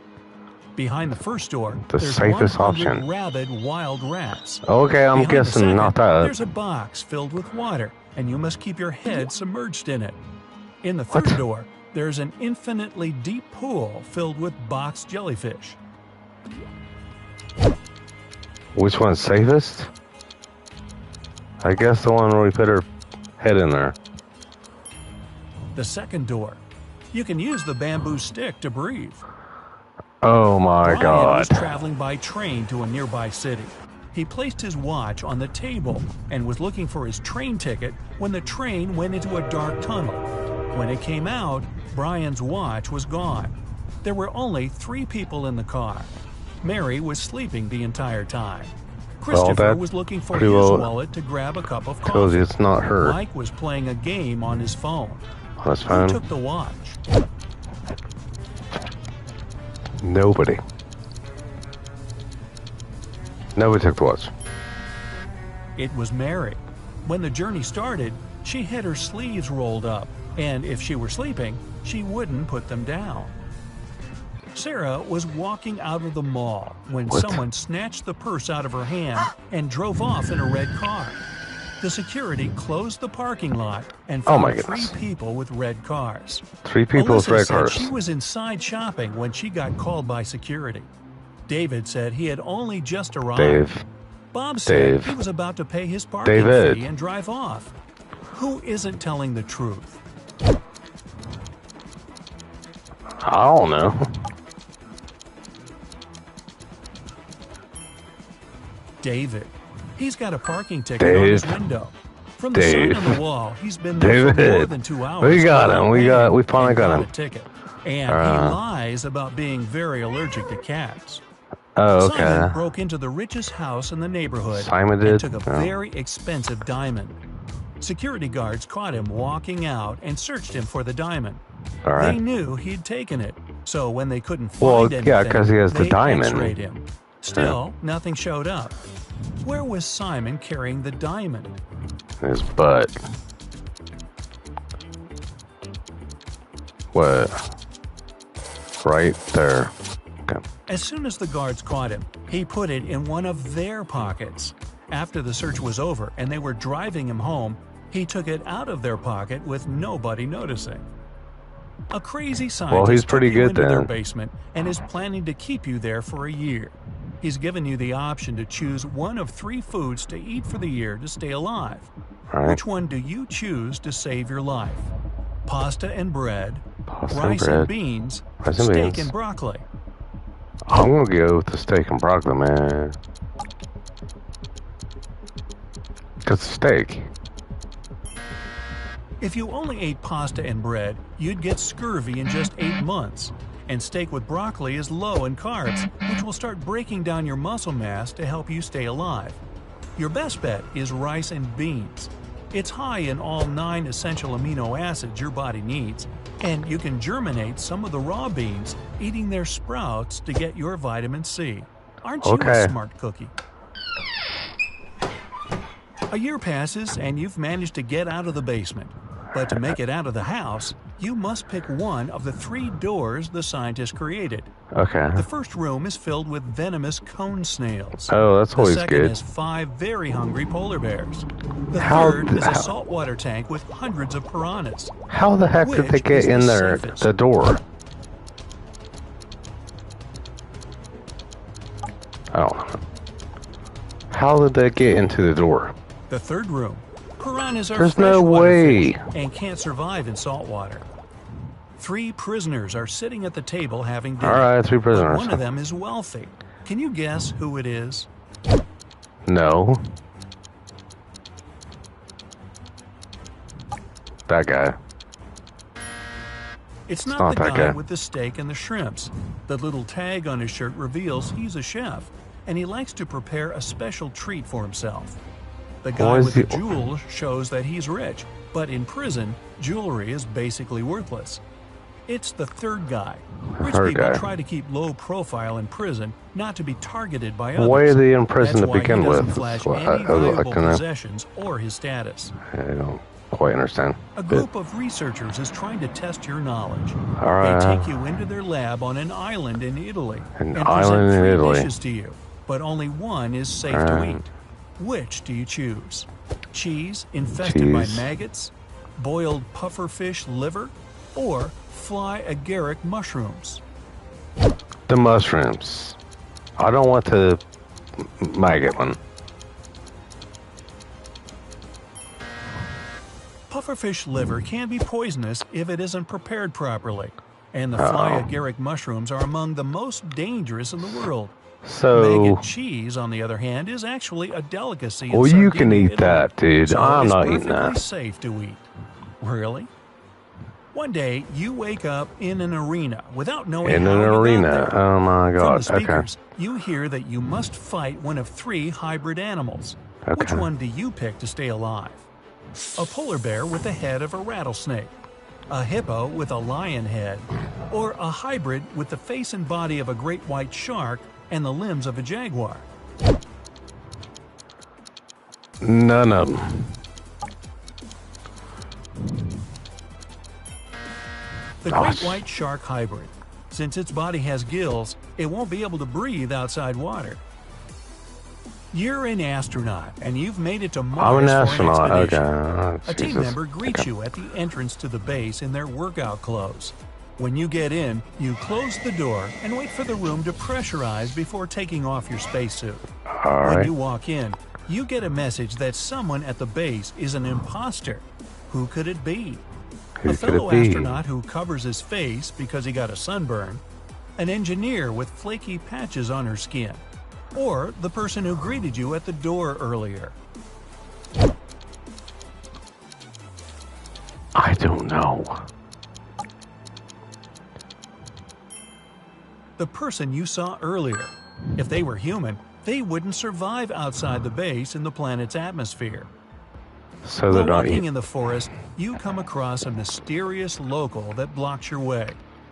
Behind the first door, The there's safest 100 option. rabid wild rats. Okay, I'm Behind the guessing second, not that. There's a box filled with water, and you must keep your head submerged in it. In the third What? door, there's an infinitely deep pool filled with box jellyfish. Which one's safest? I guess the one where we put her head in there. The second door, you can use the bamboo stick to breathe. Oh my Brian was god. traveling by train to a nearby city. He placed his watch on the table and was looking for his train ticket when the train went into a dark tunnel. When it came out, Brian's watch was gone. There were only 3 people in the car. Mary was sleeping the entire time. Christopher that was looking for his pretty well wallet to grab a cup of Tells coffee. you it's not her. Mike was playing a game on his phone. That's Who fine. took the watch? Nobody. Nobody took the watch. It was Mary. When the journey started, she had her sleeves rolled up, and if she were sleeping, she wouldn't put them down. Sarah was walking out of the mall when What? someone snatched the purse out of her hand and drove off in a red car. The security closed the parking lot and Oh my found 3 goodness. people with red cars. 3 people with Alyssa red said cars. she was inside shopping when she got called by security. David said he had only just arrived. Dave. Bob said Dave. he was about to pay his parking David. fee and drive off. Who isn't telling the truth? I don't know. David. He's got a parking ticket on his window. From the sign on the wall, he's been there for more than 2 hours. We got him. We finally got him. A ticket. And he lies about being very allergic to cats. Oh, okay. Simon broke into the richest house in the neighborhood Simon and did? took a very expensive diamond. Security guards caught him walking out and searched him for the diamond. All right. They knew he'd taken it, so when they couldn't Well, find yeah, anything, 'cause he has the they diamond. X-rayed him. Still, nothing showed up. Where was Simon carrying the diamond? His butt. What? Right there. Okay. As soon as the guards caught him, he put it in one of their pockets. After the search was over and they were driving him home, he took it out of their pocket with nobody noticing. A crazy scientist he's pretty took you good into their then. basement and is planning to keep you there for a year. He's given you the option to choose one of 3 foods to eat for the year to stay alive. All right. Which one do you choose to save your life? Pasta and bread, Pasta rice and bread, beans, rice and steak beans. and broccoli. I'm gonna go with the steak and broccoli, man. Cause steak. If you only ate pasta and bread, you'd get scurvy in just 8 months. And steak with broccoli is low in carbs, which will start breaking down your muscle mass to help you stay alive. Your best bet is rice and beans. It's high in all 9 essential amino acids your body needs, and you can germinate some of the raw beans, eating their sprouts to get your vitamin C. Aren't you Okay. a smart cookie? A year passes and you've managed to get out of the basement. But to make it out of the house, you must pick one of the 3 doors the scientists created. Okay. The first room is filled with venomous cone snails. Oh, that's The always second good. has 5 very hungry polar bears. The How- third is a how- saltwater tank with hundreds of piranhas. How the heck did they Which get is in the there? safest? The door. Oh. How did they get into the door? The third room. Piranhas are There's no freshwater way. fish and can't survive in salt water. 3 prisoners are sitting at the table having dinner. All right, 3 But prisoners. one of them is wealthy. Can you guess who it is? No. That guy. It's not not the that guy guy. with the steak and the shrimps. The little tag on his shirt reveals he's a chef, and he likes to prepare a special treat for himself. The guy Why is with the he- jewels shows that he's rich, but in prison, jewelry is basically worthless. It's the third guy. Rich Third people guy. try to keep low profile in prison, not to be targeted by others. Why are they in prison That's to why begin he doesn't with? flash Well, any I valuable can- possessions or his status. I don't quite understand. A group of researchers is trying to test your knowledge. All right. They take you into their lab on an island in Italy An and island present in 3 Italy. dishes to you, but only one is safe All to right. eat. Which do you choose? Cheese infested by Cheese. maggots, boiled pufferfish liver, or fly agaric mushrooms? The mushrooms. I don't want the maggot one. Pufferfish liver can be poisonous if it isn't prepared properly, and the fly agaric mushrooms are among the most dangerous in the world. So, Maggot cheese, on the other hand, is actually a delicacy in well, you can Sardinia, eat Italy. that, dude. So I'm it's not eating perfectly that. safe to eat. Really? One day, you wake up in an arena without knowing In how an you got arena. there. Oh my From the god. Okay. speakers, you hear that you must fight one of 3 hybrid animals. Which Okay. one do you pick to stay alive? A polar bear with the head of a rattlesnake, a hippo with a lion head, or a hybrid with the face and body of a great white shark and the limbs of a jaguar? None of them. The Gosh. great white shark hybrid. Since its body has gills, it won't be able to breathe outside water. You're an astronaut, and you've made it to I'm Mars an for an astronaut. expedition. Okay. A team Jesus. member greets you at the entrance to the base in their workout clothes. When you get in, you close the door and wait for the room to pressurize before taking off your spacesuit. All When right. you walk in, you get a message that someone at the base is an imposter. Who could it be? Who A could fellow it be? astronaut who covers his face because he got a sunburn, an engineer with flaky patches on her skin, or the person who greeted you at the door earlier. I don't know. The person you saw earlier. If they were human, they wouldn't survive outside the base in the planet's atmosphere. So While they're not. walking in the forest, you come across a mysterious local that blocks your way.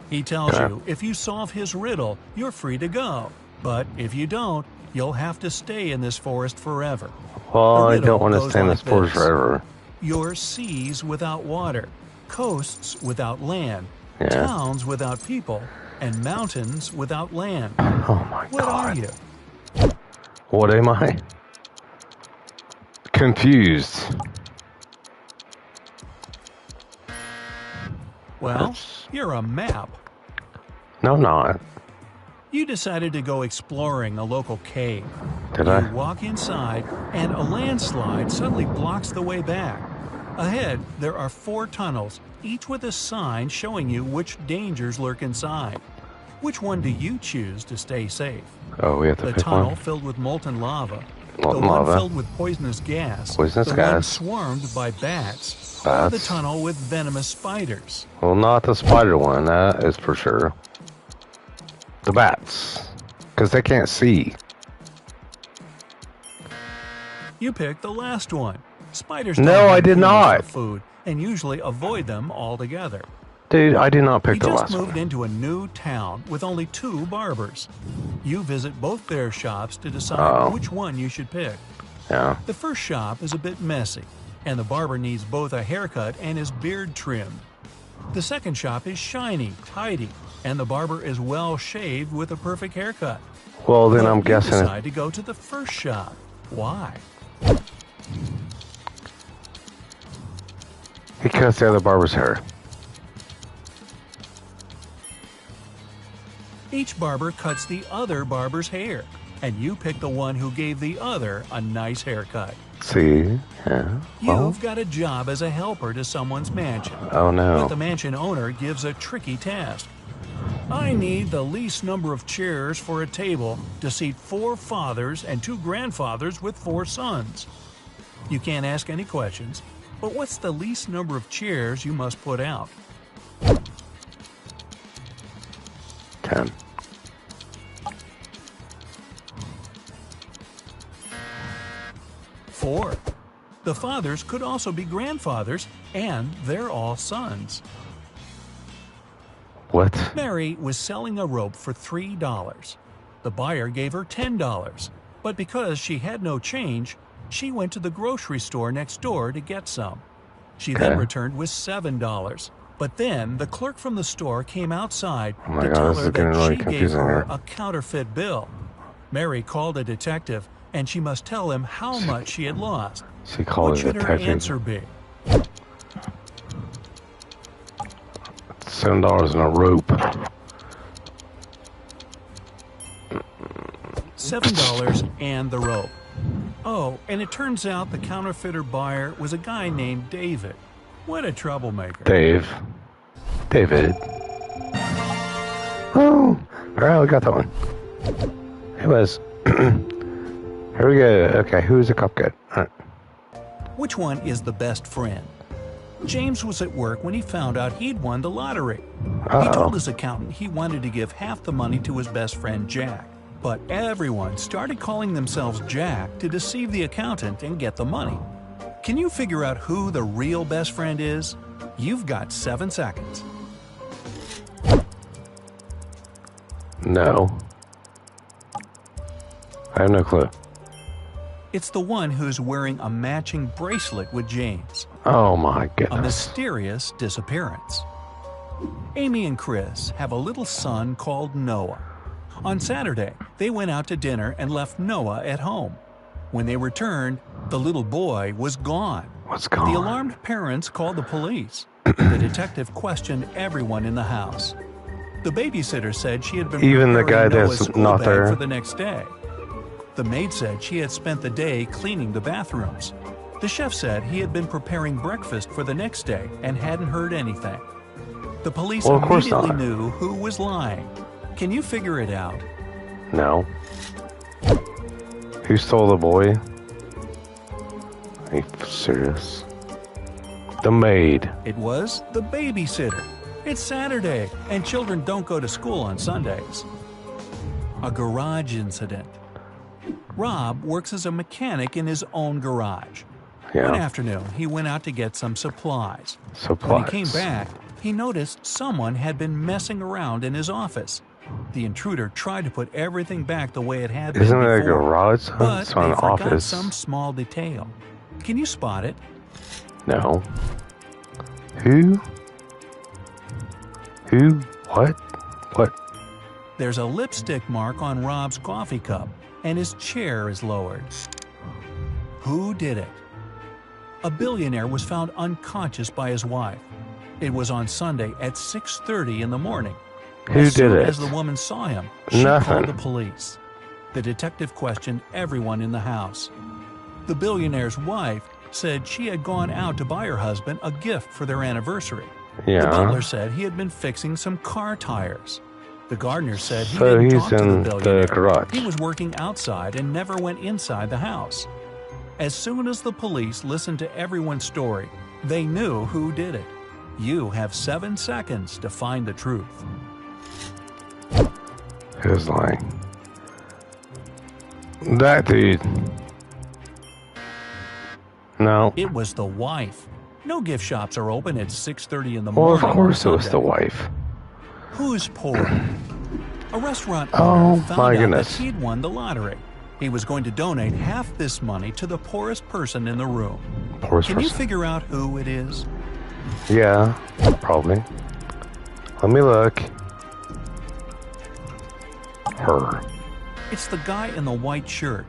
He tells Okay. you if you solve his riddle, you're free to go. But if you don't, you'll have to stay in this forest forever. Well, The I riddle don't want to goes stay in this like forest this. forever. You're seas without water, coasts without land, Yeah. towns without people, and mountains without land. Oh my What are God. you? What am I? Confused. Well, That's- you're a map. No, I'm not. You decided to go exploring a local cave. Did You I? walk inside, and a landslide suddenly blocks the way back. Ahead, there are 4 tunnels, each with a sign showing you which dangers lurk inside. Which one do you choose to stay safe? Oh, we have to The pick tunnel one. filled with molten lava, Molten the one lava. filled with poisonous gas, Poisonous the one gas. swarmed by bats, or the Bats. tunnel with venomous spiders. Well, not the spider one. That is for sure. The bats, because they can't see. You picked the last one. Spiders No, don't I hunt did humans not. for food and usually avoid them altogether. Dude, I did not pick You the just last moved one. into a new town with only 2 barbers. You visit both their shops to decide Uh-oh. which one you should pick. Yeah. The first shop is a bit messy, and the barber needs both a haircut and his beard trimmed. The second shop is shiny, tidy, and the barber is well shaved with a perfect haircut. Well, then But I'm you guessing. decide to go to the first shop. Why? He cuts the other barber's hair. Each barber cuts the other barber's hair, and you pick the one who gave the other a nice haircut. See? Yeah. Well, You've got a job as a helper to someone's mansion, oh but no. the mansion owner gives a tricky task. I need the least number of chairs for a table to seat 4 fathers and 2 grandfathers with 4 sons. You can't ask any questions, but what's the least number of chairs you must put out? 10. Four. The fathers could also be grandfathers, and they're all sons. What? Mary was selling a rope for $3. The buyer gave her $10, but because she had no change, she went to the grocery store next door to get some. She then Okay. returned with $7, but then the clerk from the store came outside Oh my to God, tell this her is getting that really she gave confusing her here. a counterfeit bill. Mary called a detective, and she must tell him how much she had lost. She called What it a should her detective. answer be? $7 in a rope. $7 and the rope. Oh, and it turns out the counterfeiter buyer was a guy named David. What a troublemaker. David. Oh, all right, we got that one. It was. Here we go. Okay, who's the cupcake? All right. Which one is the best friend? James was at work when he found out he'd won the lottery. He Uh-oh. told his accountant he wanted to give half the money to his best friend Jack. But everyone started calling themselves Jack to deceive the accountant and get the money. Can you figure out who the real best friend is? You've got 7 seconds. No. I have no clue. It's the one who's wearing a matching bracelet with James. Oh my A goodness. mysterious disappearance. Amy and Chris have a little son called Noah. On Saturday, they went out to dinner and left Noah at home. When they returned, the little boy was gone. What's The going on? alarmed parents called the police. The detective questioned everyone in the house. The babysitter said she had been Even the preparing guy Noah's that's school not bag there. for the next day. The maid said she had spent the day cleaning the bathrooms. The chef said he had been preparing breakfast for the next day and hadn't heard anything. The police Well, of course immediately not. knew who was lying. Can you figure it out? No. Who stole the boy? Are you serious? The maid. It was the babysitter. It's Saturday, and children don't go to school on Sundays. A garage incident. Rob works as a mechanic in his own garage. One Yeah. afternoon, he went out to get some supplies. Supplies. When he came back, he noticed someone had been messing around in his office. The intruder tried to put everything back the way it had been Isn't it a before, garage? but It's they an forgot office. some small detail. Can you spot it? No. Who? Who? What? What? There's a lipstick mark on Rob's coffee cup, and his chair is lowered. Who did it? A billionaire was found unconscious by his wife. It was on Sunday at 6:30 in the morning. Who As did soon it? as the woman saw him, she Nothing. called the police. The detective questioned everyone in the house. The billionaire's wife said she had gone out to buy her husband a gift for their anniversary. The butler Yeah. said he had been fixing some car tires. The gardener said he So didn't he's talk to in the the billionaire. garage. He was working outside and never went inside the house. As soon as the police listened to everyone's story, they knew who did it. You have 7 seconds to find the truth. Who's lying? That dude. No. It was the wife. No gift shops are open at 6:30 in the Well, morning. of course it on was the Sunday. wife. Who's poor? A restaurant Oh, owner found my out goodness. that he'd won the lottery. He was going to donate half this money to the poorest person in the room. Poorest Can you person. figure out who it is? Yeah, probably. Let me look. Her. It's the guy in the white shirt.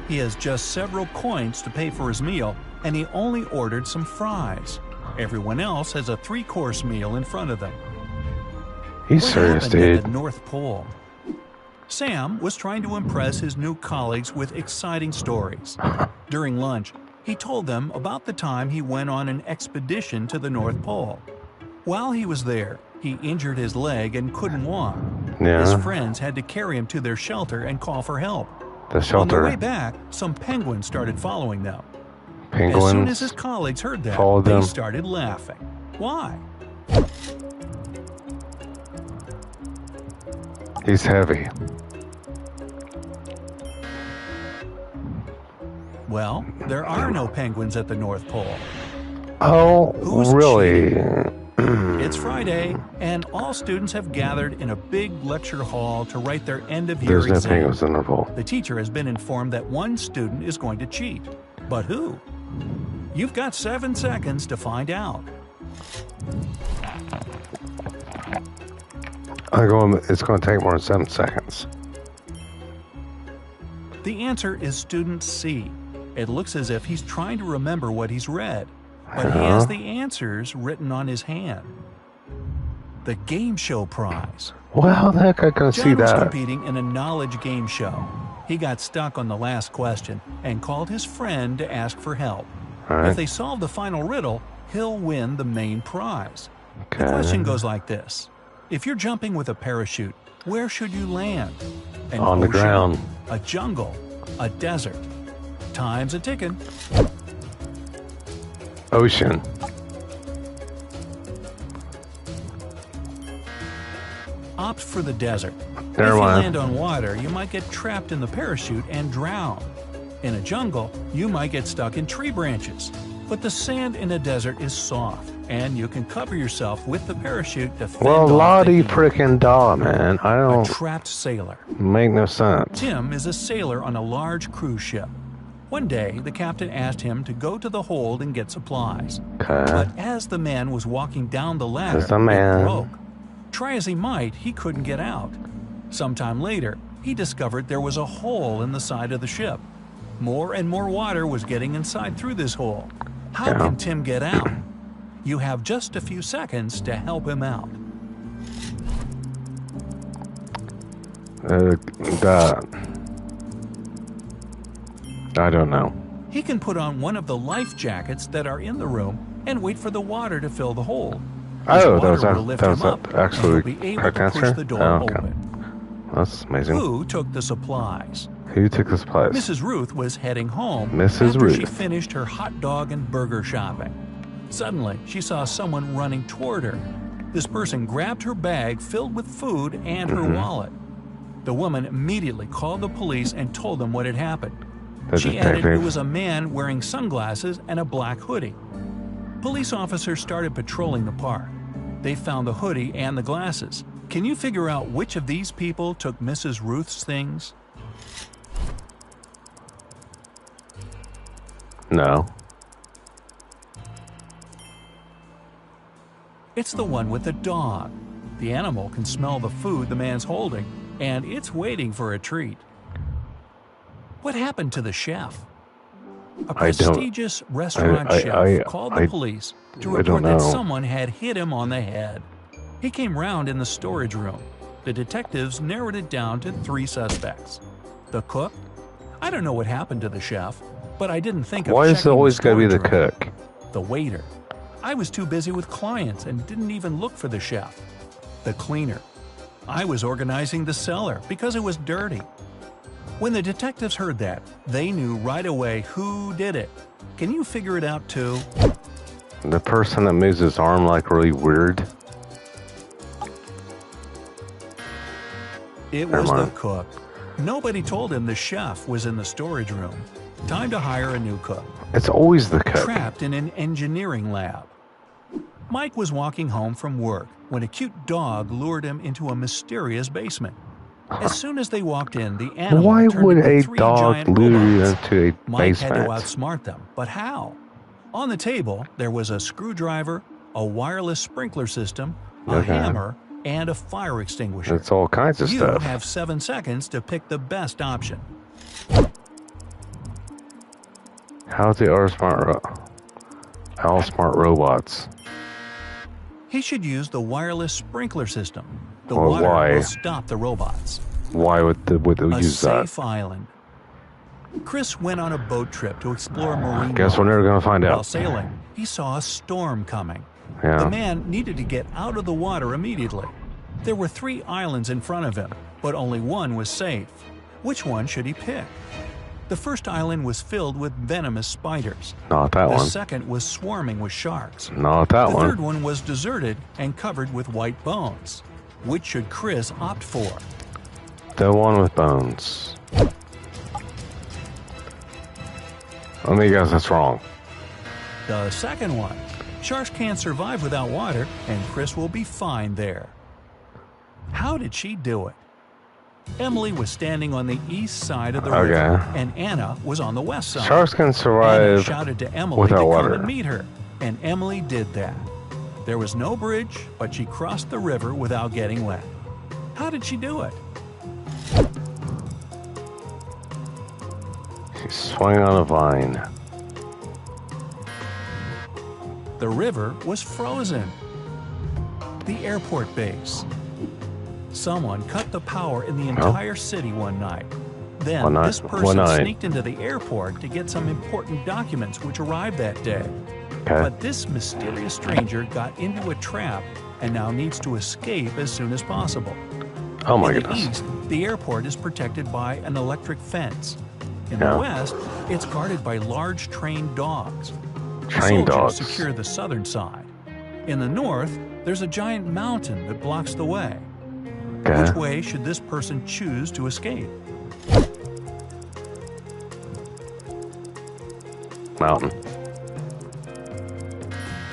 He has just several coins to pay for his meal, and he only ordered some fries. Everyone else has a 3-course meal in front of them. He's What serious, happened at dude. the North Pole? Sam was trying to impress his new colleagues with exciting stories. During lunch, he told them about the time he went on an expedition to the North Pole. While he was there, he injured his leg and couldn't walk. His Yeah. friends had to carry him to their shelter and call for help. The On their way shelter. back, some penguins started following them. As soon as his Penguins. colleagues heard that, followed they them. started laughing. Why? He's heavy. Well, there are no penguins at the North Pole. Oh, Who's really? It's Friday, and all students have gathered in a big lecture hall to write their end-of-year There's no exam. penguins in the pool. The teacher has been informed that one student is going to cheat. But who? You've got 7 seconds to find out. It's going to take more than 7 seconds. The answer is student C. It looks as if he's trying to remember what he's read, but he has the answers written on his hand. The game show prize. Well, how the heck I can see John was that? competing in a knowledge game show. He got stuck on the last question and called his friend to ask for help. All right. If they solve the final riddle, he'll win the main prize. The Okay. question goes like this. If you're jumping with a parachute, where should you land? An On the ocean, ground. a jungle, a desert. Time's a ticking. Ocean. Opt for the desert. Never if you mind. land on water, you might get trapped in the parachute and drown. In a jungle, you might get stuck in tree branches. But the sand in a desert is soft, and you can cover yourself with the parachute to fend Well, off the Lottie heat. frickin' daw, man. I A don't trapped sailor. make no sense. Tim is a sailor on a large cruise ship. One day, the captain asked him to go to the hold and get supplies. Okay. But as the man was walking down the ladder, As the man. it broke. Try as he might, he couldn't get out. Sometime later, he discovered there was a hole in the side of the ship. More and more water was getting inside through this hole. How Yeah. can Tim get out? You have just a few seconds to help him out. I don't know. He can put on one of the life jackets that are in the room and wait for the water to fill the hole. This Oh, water will lift him up, and actually he'll be able correct to push answer? the door Oh, okay. open. That's amazing. Who took the supplies? Who took this place? Mrs. Ruth was heading home Mrs. after Ruth. she finished her hot dog and burger shopping. Suddenly, she saw someone running toward her. This person grabbed her bag filled with food and her wallet. The woman immediately called the police and told them what had happened. The She added it detective. was a man wearing sunglasses and a black hoodie. Police officers started patrolling the park. They found the hoodie and the glasses. Can you figure out which of these people took Mrs. Ruth's things? No. It's the one with the dog. The animal can smell the food the man's holding, and it's waiting for a treat. What happened to the chef? A I don't- prestigious restaurant chef called the police to I report don't that know. someone had hit him on the head. He came round in the storage room. The detectives narrowed it down to 3 suspects. The cook? I don't know what happened to the chef, but I didn't think of Why is it checking always going to be the storage room. cook? The waiter. I was too busy with clients and didn't even look for the chef. The cleaner. I was organizing the cellar because it was dirty. When the detectives heard that, they knew right away who did it. Can you figure it out too? The person that moves his arm like really weird. It Never was the mind. cook. Nobody told him the chef was in the storage room. Time to hire a new cook. It's always the cook. Trapped in an engineering lab. Mike was walking home from work when a cute dog lured him into a mysterious basement. As soon as they walked in, the animal Why turned would into a 3 dog giant lure you robots. into a Mike had to basement? outsmart them, but how? On the table, there was a screwdriver, a wireless sprinkler system, a Okay. hammer, and a fire extinguisher. It's all kinds of You stuff. have 7 seconds to pick the best option. How's the all smart robots? He should use the wireless sprinkler system. The Well, water why? will stop the robots. Why would they A use that? safe island. Chris went on a boat trip to explore marine Guess we're life. never gonna find While out. sailing, he saw a storm coming. Yeah. The man needed to get out of the water immediately. There were 3 islands in front of him, but only one was safe. Which one should he pick? The first island was filled with venomous spiders. Not that The one. second was swarming with sharks. Not that The one. third one was deserted and covered with white bones. Which should Chris opt for? The one with bones. Let me guess that's wrong. The second one. Sharks can't survive without water, and Chris will be fine there. How did she do it? Emily was standing on the east side of the river, Okay. and Anna was on the west side. Sharks can Anna survive. shouted to Emily without to water. come and meet her, and Emily did that. There was no bridge, but she crossed the river without getting wet. How did she do it? She swung on a vine. The river was frozen. The airport base. Someone cut the power in the entire city one night. Then One night- this one person night. sneaked into the airport to get some important documents which arrived that day. Okay. But this mysterious stranger got into a trap and now needs to escape as soon as possible. Oh my In the goodness. east, the airport is protected by an electric fence. In Yeah. the west, it's guarded by large trained dogs. Trained Soldiers dogs. secure the southern side. In the north, there's a giant mountain that blocks the way. Okay. Which way should this person choose to escape? Mountain.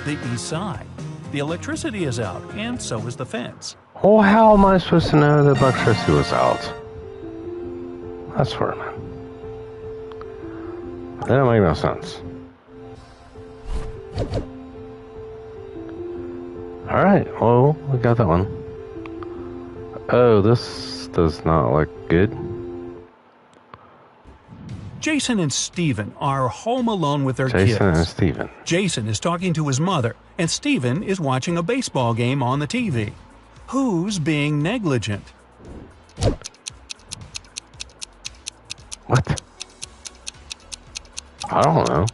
The east side. The electricity is out, and so is the fence. Oh, how am I supposed to know the electricity was out? That's where I'm at. That don't make no sense. Alright, well, we got that one. Oh, this does not look good. Jason and Steven are home alone with their Jason and kids. Steven. Jason is talking to his mother, and Steven is watching a baseball game on the TV. Who's being negligent? What? I don't know.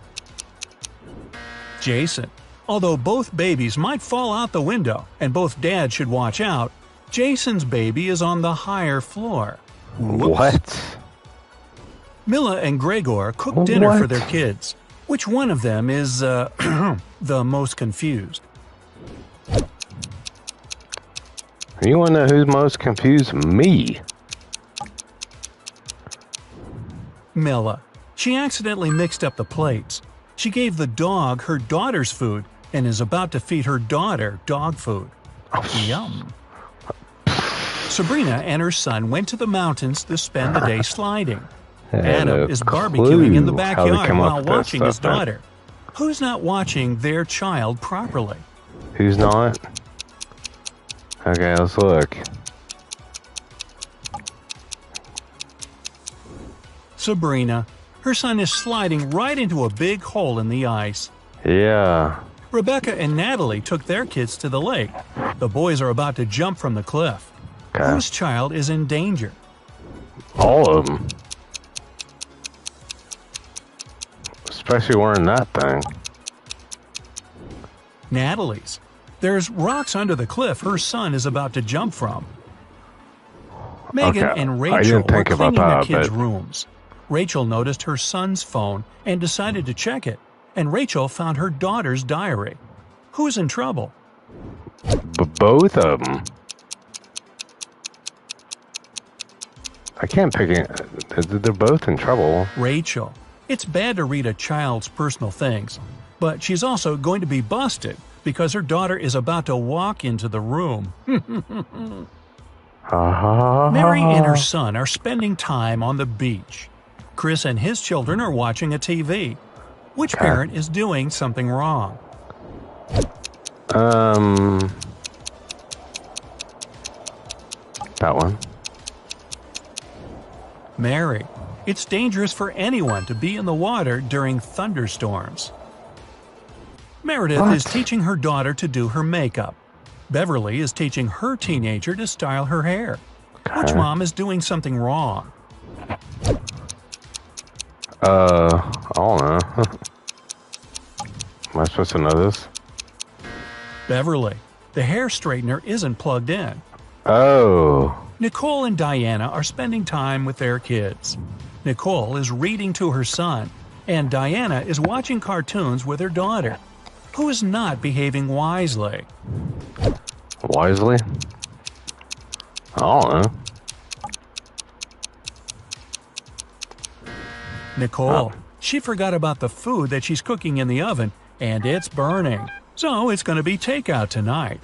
Jason. Although both babies might fall out the window and both dads should watch out, Jason's baby is on the higher floor. Whoops. What? Milla and Gregor cook dinner for their kids. Which one of them is, the most confused? You want to know who's most confused? Me. Milla. She accidentally mixed up the plates. She gave the dog her daughter's food and is about to feed her daughter dog food. Yum. Sabrina and her son went to the mountains to spend the day sliding. Adam is barbecuing in the backyard while watching his daughter. Who's not watching their child properly? Who's not? Okay, let's look. Sabrina. Her son is sliding right into a big hole in the ice. Yeah. Rebecca and Natalie took their kids to the lake. The boys are about to jump from the cliff. Okay. Whose child is in danger? All of them. Especially wearing that thing. Natalie's. There's rocks under the cliff her son is about to jump from. Megan and Rachel were cleaning their kids' rooms. Rachel noticed her son's phone and decided to check it, and Rachel found her daughter's diary. Who's in trouble? Both of them. I can't pick it. They're both in trouble. Rachel. It's bad to read a child's personal things, but she's also going to be busted because her daughter is about to walk into the room. Mary and her son are spending time on the beach. Chris and his children are watching a TV. Which parent is doing something wrong? That one. Mary. It's dangerous for anyone to be in the water during thunderstorms. Meredith is teaching her daughter to do her makeup. Beverly is teaching her teenager to style her hair. Which mom is doing something wrong? I don't know. Am I supposed to know this? Beverly. The hair straightener isn't plugged in. Oh. Nicole and Diana are spending time with their kids. Nicole is reading to her son, and Diana is watching cartoons with her daughter. Who is not behaving wisely? Wisely? I don't know. Nicole. She forgot about the food that she's cooking in the oven, and it's burning. So it's going to be takeout tonight.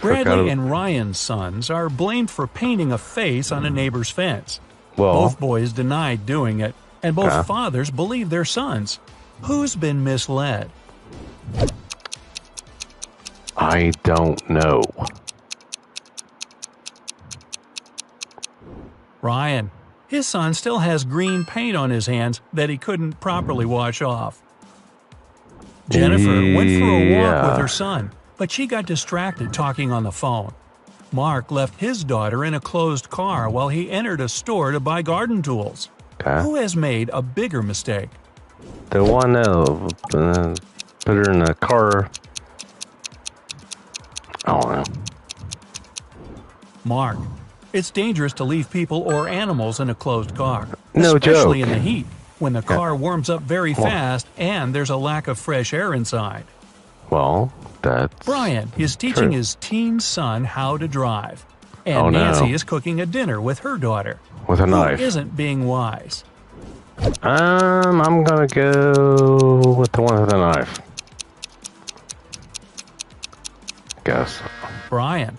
Bradley and Ryan's sons are blamed for painting a face on a neighbor's fence. Both boys denied doing it, and both fathers believe their sons. Who's been misled? I don't know. Ryan. His son still has green paint on his hands that he couldn't properly wash off. Jennifer went for a walk with her son, but she got distracted talking on the phone. Mark left his daughter in a closed car while he entered a store to buy garden tools. Who has made a bigger mistake? The one that put her in the car. I don't know. Mark. It's dangerous to leave people or animals in a closed car. No especially joke. in the heat, when the car warms up very fast and there's a lack of fresh air inside. Well, that's Brian is teaching his teen son how to drive. And Nancy is cooking a dinner with her daughter. With a knife. Who isn't being wise? I'm gonna go with the one with the knife. Guess. Brian.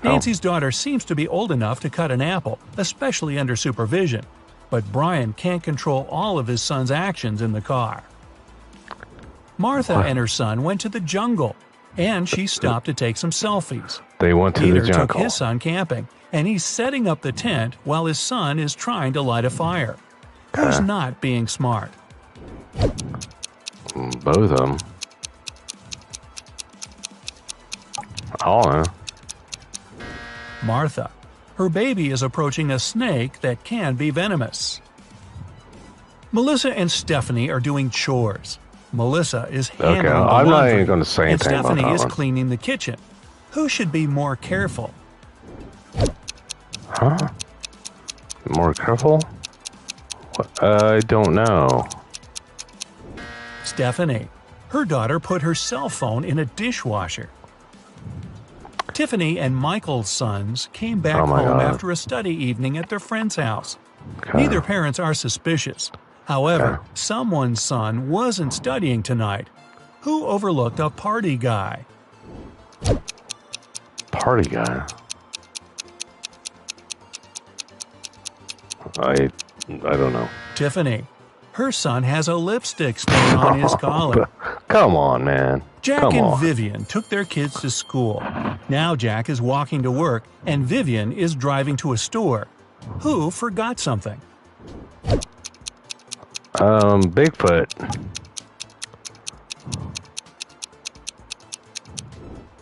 Nancy's daughter seems to be old enough to cut an apple, especially under supervision. But Brian can't control all of his son's actions in the car. Martha and her son went to the jungle, and she stopped to take some selfies. They went to the jungle. Took his son camping, and he's setting up the tent while his son is trying to light a fire. Who's not being smart? Both of them. I don't know. Martha. Her baby is approaching a snake that can be venomous. Melissa and Stephanie are doing chores. Melissa is handling the I'm laundry, not even going to say and anything about Stephanie that is one. cleaning the kitchen. Who should be more careful? Huh? More careful? I don't know. Stephanie. Her daughter put her cell phone in a dishwasher. Tiffany and Michael's sons came back home God. after a study evening at their friend's house. Okay. Neither parents are suspicious. However, Okay. someone's son wasn't studying tonight. Who overlooked a party guy? Party guy. I don't know. Tiffany. Her son has a lipstick stain on his collar. Come on, man. Jack Come and on. Vivian took their kids to school. Now Jack is walking to work and Vivian is driving to a store. Who forgot something? Bigfoot.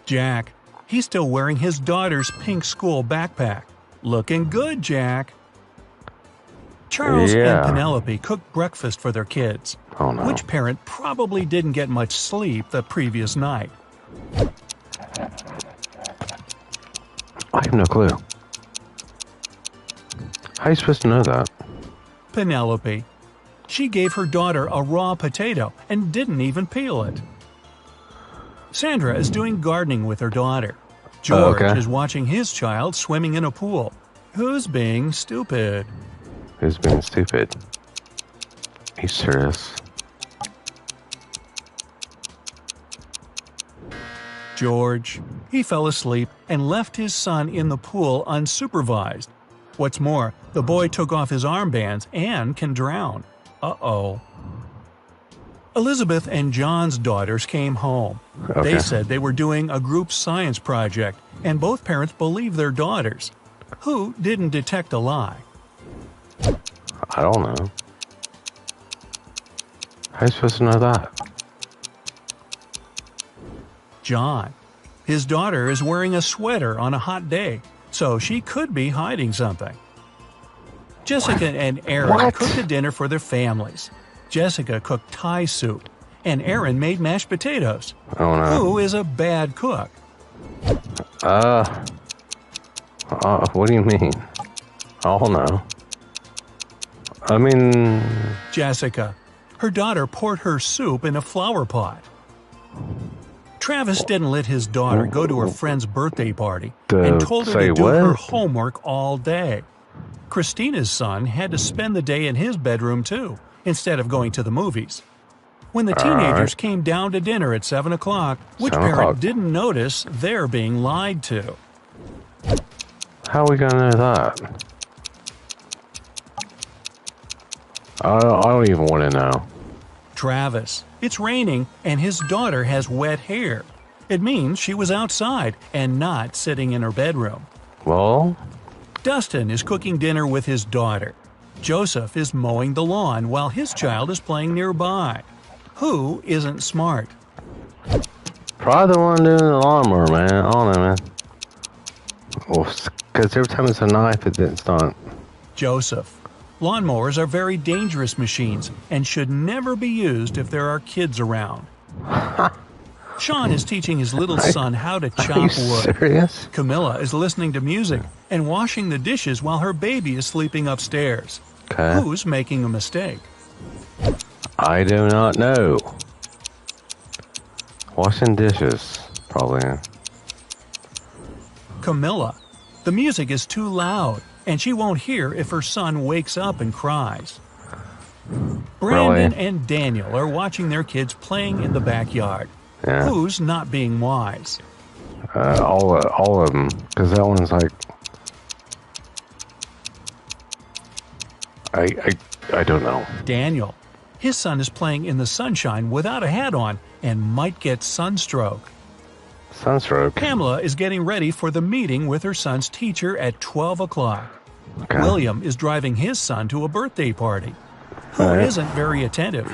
Jack. He's still wearing his daughter's pink school backpack. Looking good, Jack. Charles Yeah. and Penelope cooked breakfast for their kids. Oh no. Which parent probably didn't get much sleep the previous night? I have no clue. How are you supposed to know that? Penelope. She gave her daughter a raw potato and didn't even peel it. Sandra is doing gardening with her daughter. George okay. is watching his child swimming in a pool. Who's being stupid? Who's being stupid? He's serious. George. He fell asleep and left his son in the pool unsupervised. What's more, the boy took off his armbands and can drown. Uh-oh. Elizabeth and John's daughters came home. Okay. They said they were doing a group science project, and both parents believed their daughters. Who didn't detect a lie? I don't know. How are you supposed to know that? John. His daughter is wearing a sweater on a hot day, so she could be hiding something. Jessica and Aaron What? cooked a dinner for their families. Jessica cooked Thai soup, and Aaron made mashed potatoes. Oh no. Who is a bad cook? What do you mean? I don't know. I mean, Jessica. Her daughter poured her soup in a flower pot. Travis didn't let his daughter go to her friend's birthday party and told her say to do what? her homework all day. Christina's son had to spend the day in his bedroom too, instead of going to the movies. When the teenagers came down to dinner at 7 o'clock, which 7 parent o'clock. didn't notice they're being lied to? how are we gonna know that? I don't even want to know. Travis. It's raining and his daughter has wet hair. It means she was outside and not sitting in her bedroom. Well, Dustin is cooking dinner with his daughter. Joseph is mowing the lawn while his child is playing nearby. Who isn't smart? probably the one doing the lawnmower, man. I don't know, man. Well, because every time it's a knife, it's not. Joseph. Lawnmowers are very dangerous machines and should never be used if there are kids around. Sean is teaching his little son how to Are you chop wood. serious? Camilla is listening to music and washing the dishes while her baby is sleeping upstairs. Okay. Who's making a mistake? I do not know. Washing dishes, probably. Camilla. The music is too loud, and she won't hear if her son wakes up and cries. Brandon and Daniel are watching their kids playing in the backyard. Yeah. Who's not being wise? All of them, because that one's like. I don't know. Daniel. His son is playing in the sunshine without a hat on and might get sunstroke. Sunstroke. Pamela is getting ready for the meeting with her son's teacher at 12 o'clock. Okay. William is driving his son to a birthday party. Who Alright. isn't very attentive?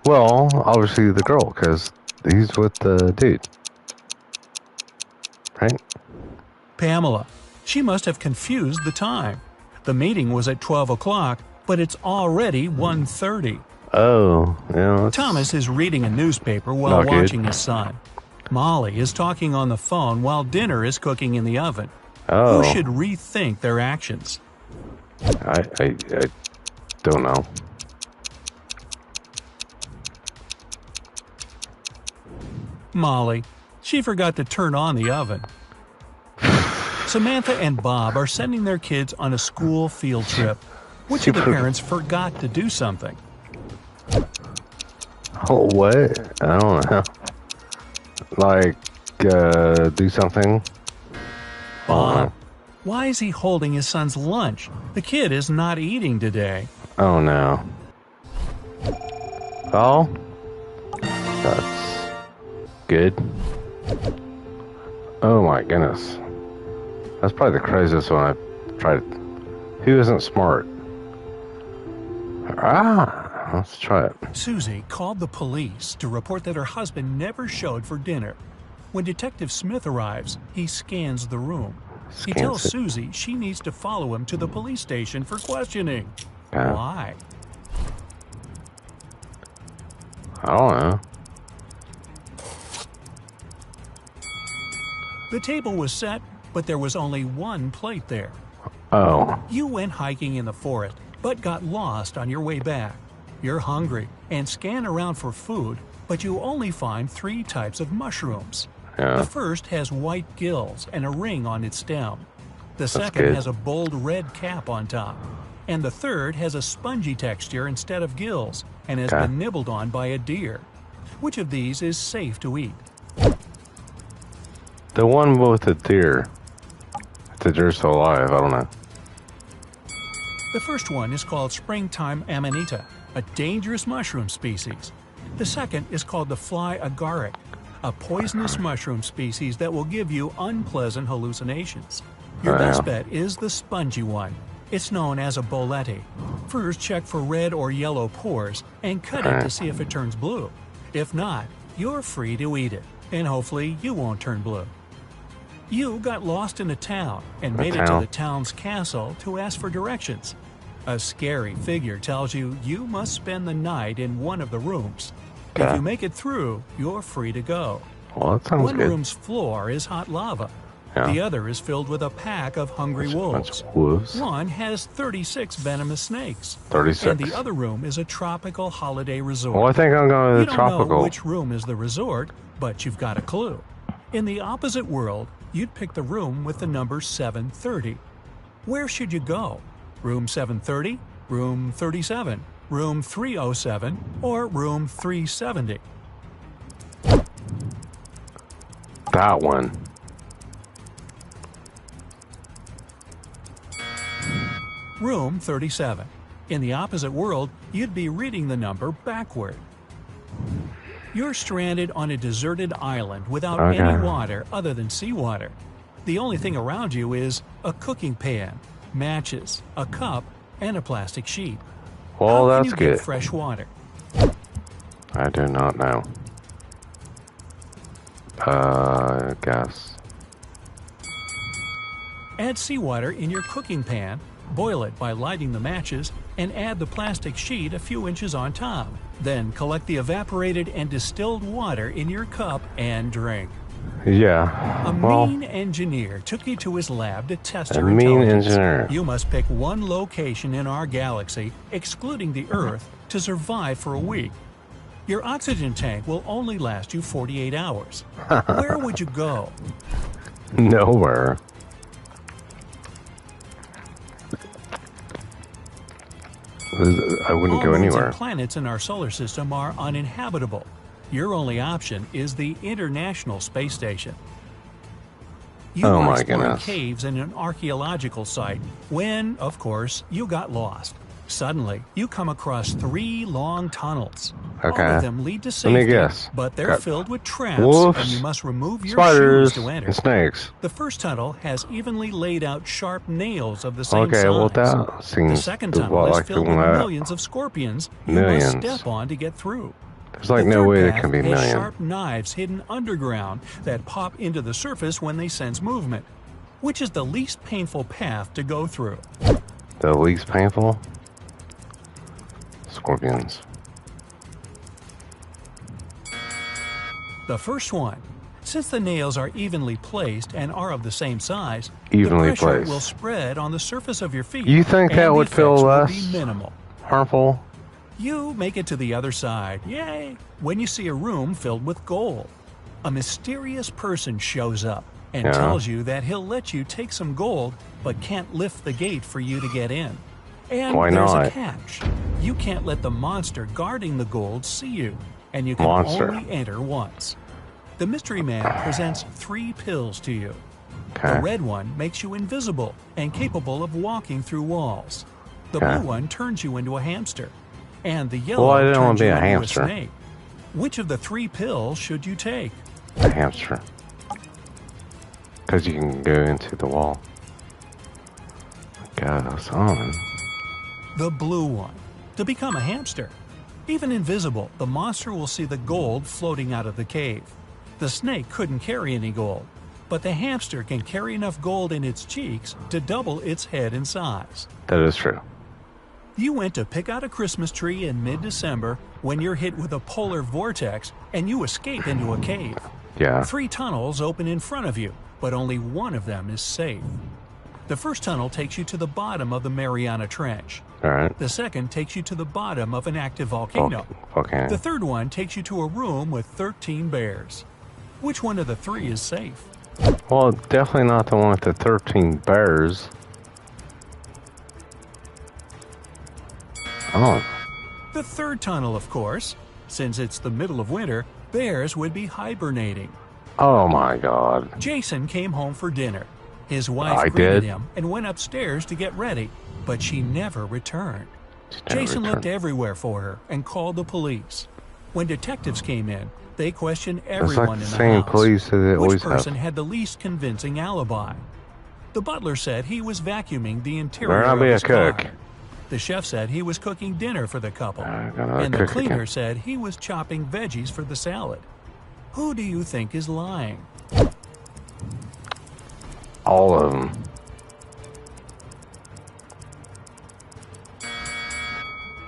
Well, obviously the girl, because he's with the dude. Right? Pamela. She must have confused the time. The meeting was at 12 o'clock, but it's already 1:30. Oh, yeah. Thomas is reading a newspaper while Not good. watching his son. Molly is talking on the phone while dinner is cooking in the oven. Oh. Who should rethink their actions? I don't know. Molly. She forgot to turn on the oven. Samantha and Bob are sending their kids on a school field trip. Which of the parents forgot to do something? Oh, what? I don't know. Like, do something? Bob. Why is he holding his son's lunch? The kid is not eating today. Oh, no. Oh? That's good. Oh, my goodness. That's probably the craziest one I've tried. Who isn't smart? Let's try it. Susie called the police to report that her husband never showed for dinner. When Detective Smith arrives, he scans the room. He tells Susie she needs to follow him to the police station for questioning. Yeah. Why? I don't know. The table was set, but there was only one plate there. Oh. You went hiking in the forest, but got lost on your way back. You're hungry and scan around for food, but you only find 3 types of mushrooms. Yeah. The first has white gills and a ring on its stem. The second good. has a bold red cap on top. And the third has a spongy texture instead of gills and has been nibbled on by a deer. Which of these is safe to eat? The one with the deer. If the deer's still alive, I don't know. The first one is called springtime amanita, a dangerous mushroom species. The second is called the fly agaric, a poisonous mushroom species that will give you unpleasant hallucinations. Your best bet is the spongy one. It's known as a bolete. First, check for red or yellow pores and cut it to see if it turns blue. If not, you're free to eat it, and hopefully you won't turn blue. You got lost in a town and made it to the town's castle to ask for directions. A scary figure tells you you must spend the night in one of the rooms. If you make it through, you're free to go. Well, that sounds One good. room's floor is hot lava. Yeah. The other is filled with a pack of hungry wolves. Wolves. One has 36 venomous snakes. 36. And the other room is a tropical holiday resort. Well, I think I'm going to You the don't tropical. know which room is the resort, but you've got a clue. In the opposite world, you'd pick the room with the number 730. Where should you go? Room 730, room 37, room 307, or room 370? That one. Room 37. In the opposite world, you'd be reading the number backward. You're stranded on a deserted island without any water other than seawater. The only thing around you is a cooking pan, matches, a cup, and a plastic sheet. Well, How can that's you good. get fresh water? I do not know. I guess. Add seawater in your cooking pan, boil it by lighting the matches, and add the plastic sheet a few inches on top. Then collect the evaporated and distilled water in your cup and drink. Yeah. A Well, mean engineer took you to his lab to test a your mean intelligence. engineer. You must pick one location in our galaxy, excluding the Earth, to survive for a week. Your oxygen tank will only last you 48 hours. Where would you go? nowhere. I wouldn't All go moons anywhere. and planets in our solar system are uninhabitable. Your only option is the International Space Station. You Oh were my exploring goodness. caves in an archaeological site when, of course, you got lost. Suddenly, you come across 3 long tunnels. All Okay. of them lead to Let safety, me guess. but they're Got filled with traps, wolves, and you must remove your spiders, shoes to enter. and snakes. The first tunnel has evenly laid out sharp nails of the same Okay, size. well that The seems second a tunnel lot is like the filled with one. millions of scorpions you Millions. must step on to get through. There's like The no third way there path can be has millions. sharp knives hidden underground that pop into the surface when they sense movement, which is the least painful path to go through. The least painful? Scorpions. The first one. Since the nails are evenly placed and are of the same size, Evenly the pressure placed. will spread on the surface of your feet. You think and that the would feel effects will less be minimal. harmful? You make it to the other side, yay, when you see a room filled with gold. A mysterious person shows up and Yeah. tells you that he'll let you take some gold, but can't lift the gate for you to get in. And Why there's not? a catch. You can't let the monster guarding the gold see you, and you can Monster. only enter once. The mystery man presents 3 pills to you. Okay. The red one makes you invisible and capable of walking through walls. The Okay. blue one turns you into a hamster. And the yellow Well, I didn't want turns to be you a into hamster. a snake. Which of the 3 pills should you take? A hamster. Because you can go into the wall. God, that's on. The blue one. To become a hamster. Even invisible, the monster will see the gold floating out of the cave. The snake couldn't carry any gold, but the hamster can carry enough gold in its cheeks to double its head in size. That is true. You went to pick out a Christmas tree in mid-December when you're hit with a polar vortex and you escape into a cave. Yeah. 3 tunnels open in front of you, but only one of them is safe. The first tunnel takes you to the bottom of the Mariana Trench. Alright. The second takes you to the bottom of an active volcano. Volcano. The third one takes you to a room with 13 bears. Which one of the 3 is safe? Well, definitely not the one with the 13 bears. Oh. The third tunnel, of course. Since it's the middle of winter, bears would be hibernating. Oh my god. Jason came home for dinner. His wife I greeted did? him and went upstairs to get ready, but she never returned. Never Jason looked returned. everywhere for her and called the police. When detectives came in, they questioned It's everyone like the in the same house. police that they Which always person have. had the least convincing alibi? The butler said he was vacuuming the Better interior not of be a his car. cook. The chef said he was cooking dinner for the couple. Another And the cook cleaner again. said he was chopping veggies for the salad. Who do you think is lying? All of them.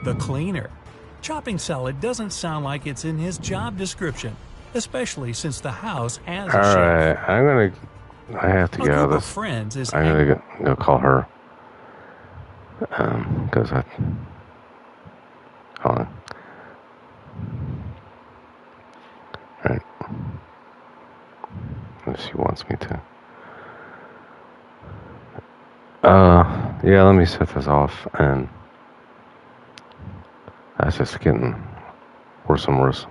The cleaner. Chopping salad doesn't sound like it's in his job description, especially since the house has a chef. Alright, I have to A get out group of of this. friends is I'm gonna go call her. Because hold on. Alright. If she wants me to. Yeah, let me set this off, and that's just getting worse and worse.